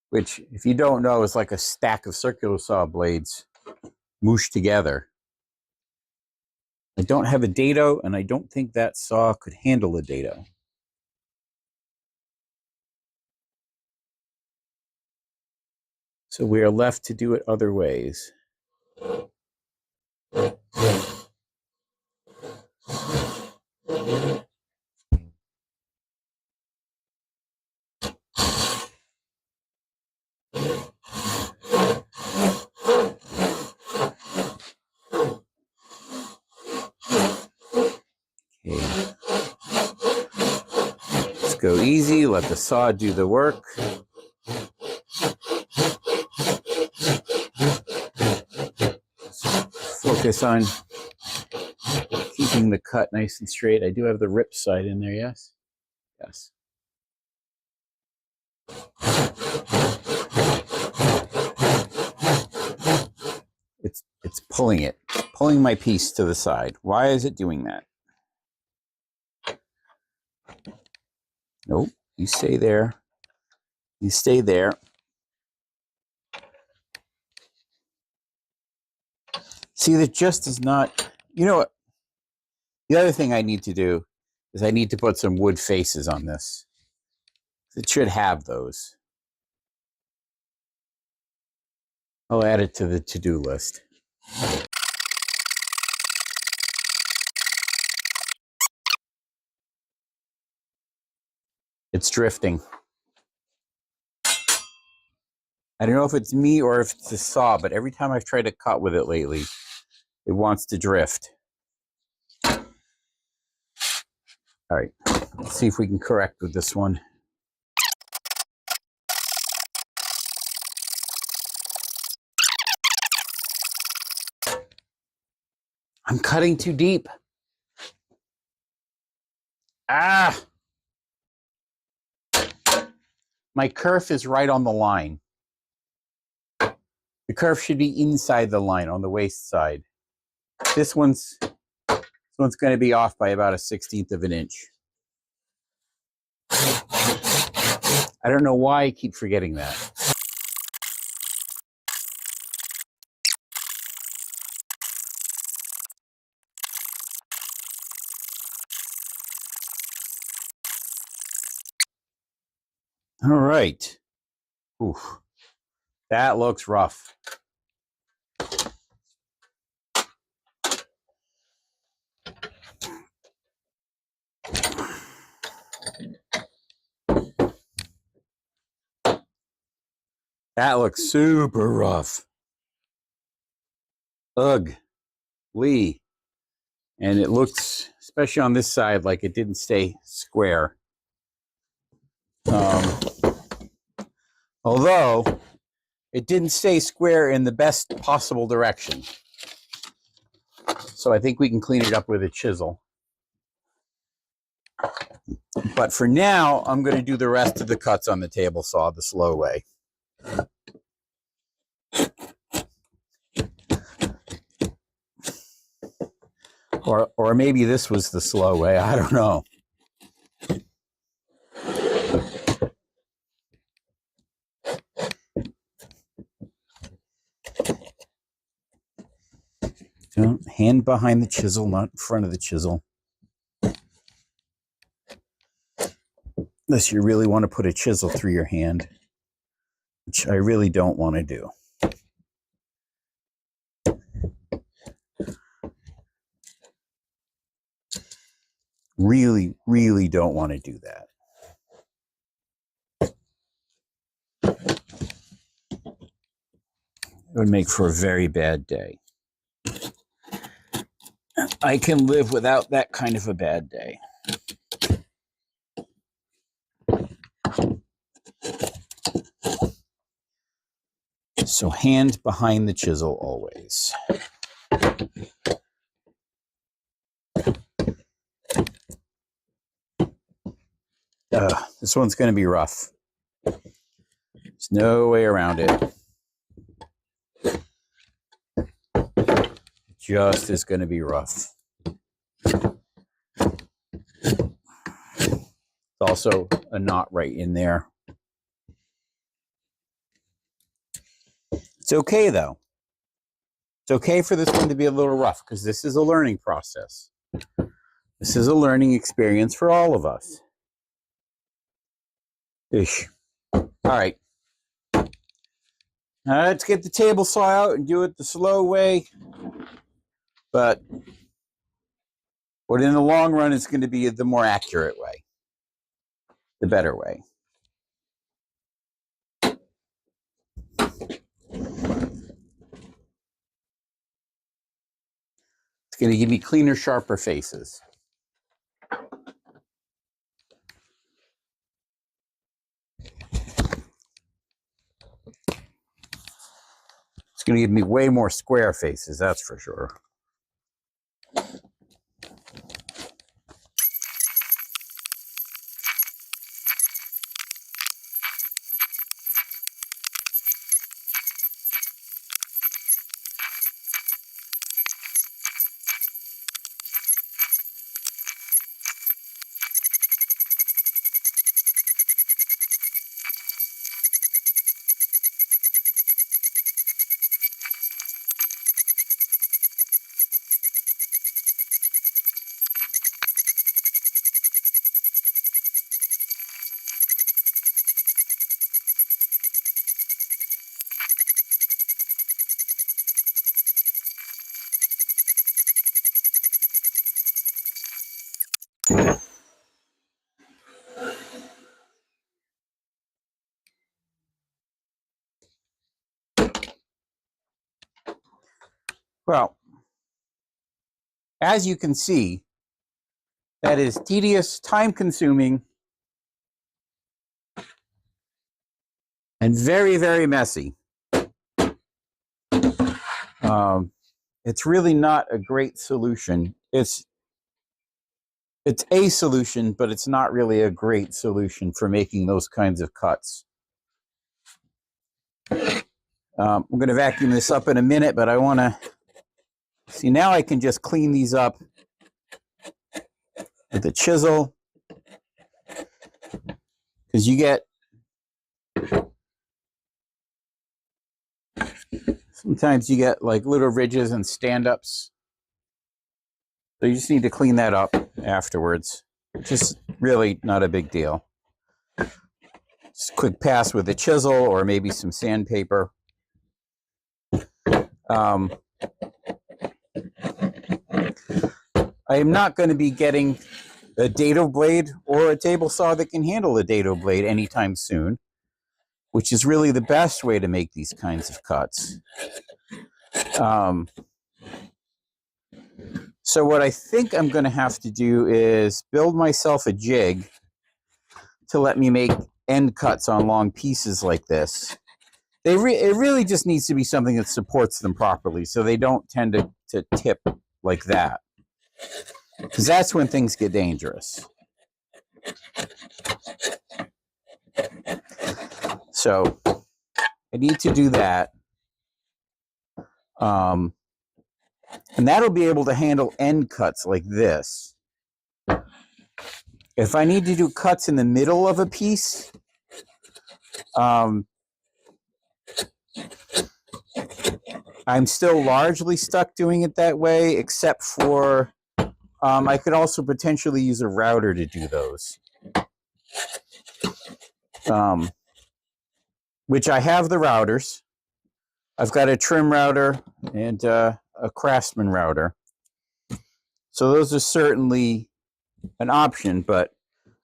which, if you don't know, is like a stack of circular saw blades mooshed together. I don't have a dado, and I don't think that saw could handle a dado. So we are left to do it other ways. Okay. Let's go easy, let the saw do the work. Focus on keeping the cut nice and straight. I do have the rip side in there, yes? Yes. It's pulling my piece to the side. Why is it doing that? Nope. You stay there. You stay there. See, that just is not. You know what? The other thing I need to do is I need to put some wood faces on this. It should have those. I'll add it to the to-do list. It's drifting. I don't know if it's me or if it's the saw, but every time I've tried to cut with it lately, it wants to drift. All right, let's see if we can correct with this one. I'm cutting too deep. Ah! My kerf is right on the line. The kerf should be inside the line on the waist side. This one's going to be off by about 1/16 of an inch. I don't know why I keep forgetting that. All right. Oof. That looks rough. That looks super rough. Ugh. Lee. And it looks, especially on this side, like it didn't stay square. Although it didn't stay square in the best possible direction. So I think we can clean it up with a chisel. But for now, I'm going to do the rest of the cuts on the table saw the slow way. Or maybe this was the slow way. I don't know. Don't hand behind the chisel, not in front of the chisel. Unless you really want to put a chisel through your hand, which I really don't want to do. Really, really don't want to do that. It would make for a very bad day. I can live without that kind of a bad day. So hand behind the chisel always. This one's going to be rough. There's no way around it. It just is going to be rough. There's also a knot right in there. It's okay, though. It's okay for this one to be a little rough because this is a learning process. This is a learning experience for all of us. Ish. All right. Now let's get the table saw out and do it the slow way. But in the long run, it's going to be the more accurate way, the better way. It's going to give me cleaner, sharper faces. It's going to give me way more square faces, that's for sure. Well, as you can see, that is tedious, time-consuming, and very, very messy. It's really not a great solution. It's a solution, but it's not really a great solution for making those kinds of cuts. I'm going to vacuum this up in a minute, but I want to see now I can just clean these up with a chisel, because you get sometimes you get like little ridges and stand-ups. So you just need to clean that up afterwards. Just really not a big deal. Just a quick pass with a chisel or maybe some sandpaper. I am not going to be getting a dado blade or a table saw that can handle a dado blade anytime soon, which is really the best way to make these kinds of cuts. So what I think I'm going to have to do is build myself a jig to let me make end cuts on long pieces like this. It really just needs to be something that supports them properly so they don't tend to tip like that, because that's when things get dangerous. So I need to do that. And that'll be able to handle end cuts like this. If I need to do cuts in the middle of a piece, I'm still largely stuck doing it that way, except for I could also potentially use a router to do those. Which I have the routers. I've got a trim router and a Craftsman router. So those are certainly an option, but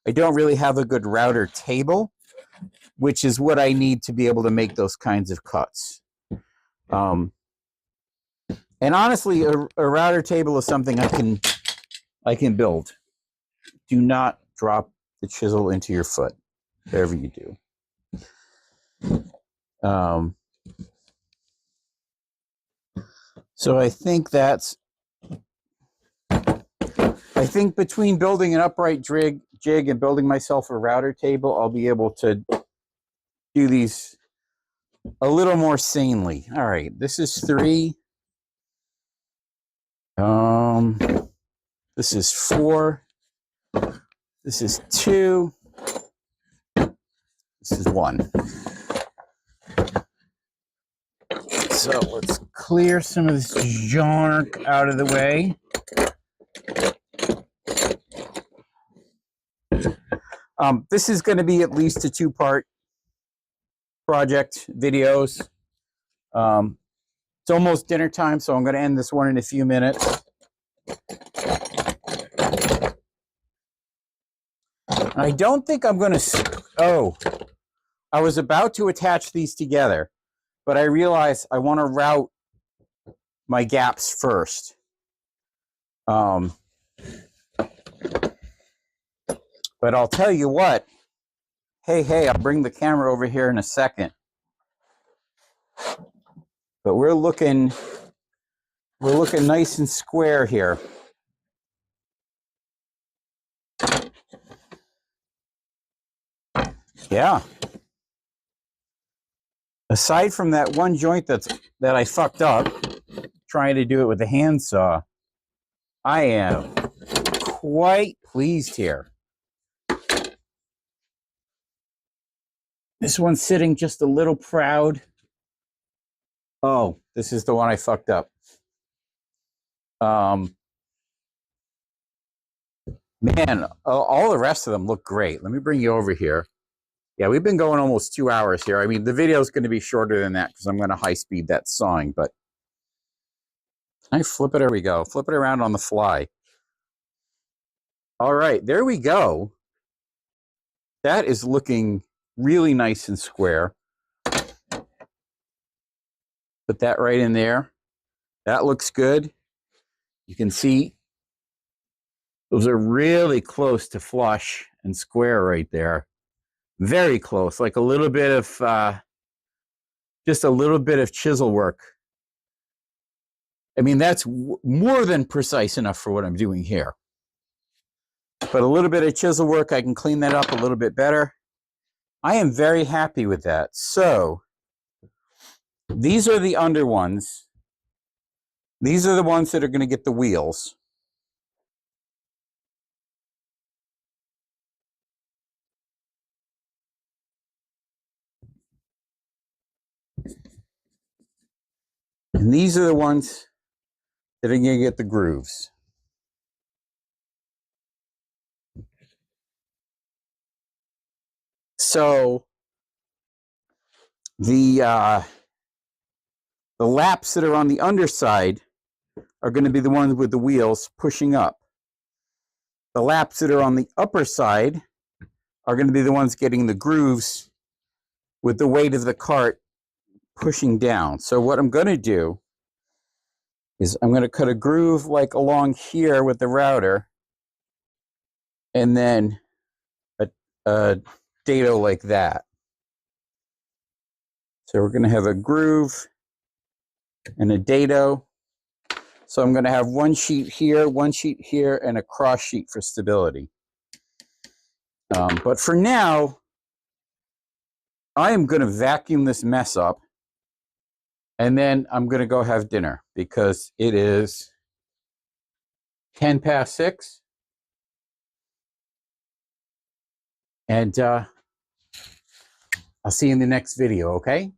I don't really have a good router table, which is what I need to be able to make those kinds of cuts. And honestly, a router table is something I can build. Do not drop the chisel into your foot, whatever you do. So I think between building an upright jig and building myself a router table, I'll be able to do these a little more sanely. All right, this is 3. This is 4. This is 2. This is 1. So let's clear some of this junk out of the way. This is going to be at least a 2-part project videos. It's almost dinner time, so I'm going to end this one in a few minutes. I don't think I'm going to... Oh, I was about to attach these together, but I realized I want to route my gaps first. But I'll tell you what. Hey, I'll bring the camera over here in a second. But we're looking nice and square here. Yeah. Aside from that one joint that I fucked up trying to do it with a handsaw, I am quite pleased here. This one's sitting just a little proud. Oh, this is the one I fucked up. Man, all the rest of them look great. Let me bring you over here. Yeah, we've been going almost 2 hours here. I mean, the video is going to be shorter than that because I'm going to high speed that sawing, but can I flip it? There we go. Flip it around on the fly. All right, there we go. That is looking really nice and square. Put that right in there. That looks good. You can see those are really close to flush and square right there. Very close, like a little bit of, just a little bit of chisel work. I mean, that's more than precise enough for what I'm doing here. But a little bit of chisel work, I can clean that up a little bit better. I am very happy with that. So these are the under ones. These are the ones that are going to get the wheels. And these are the ones that are going to get the grooves. So the laps that are on the underside are going to be the ones with the wheels pushing up. The laps that are on the upper side are going to be the ones getting the grooves with the weight of the cart pushing down. So what I'm going to do is I'm going to cut a groove like along here with the router, and then a dado like that. So we're going to have a groove and a dado. So I'm going to have one sheet here, and a cross sheet for stability. But for now, I am going to vacuum this mess up, and then I'm going to go have dinner because it is 10 past 6. And I'll see you in the next video, okay?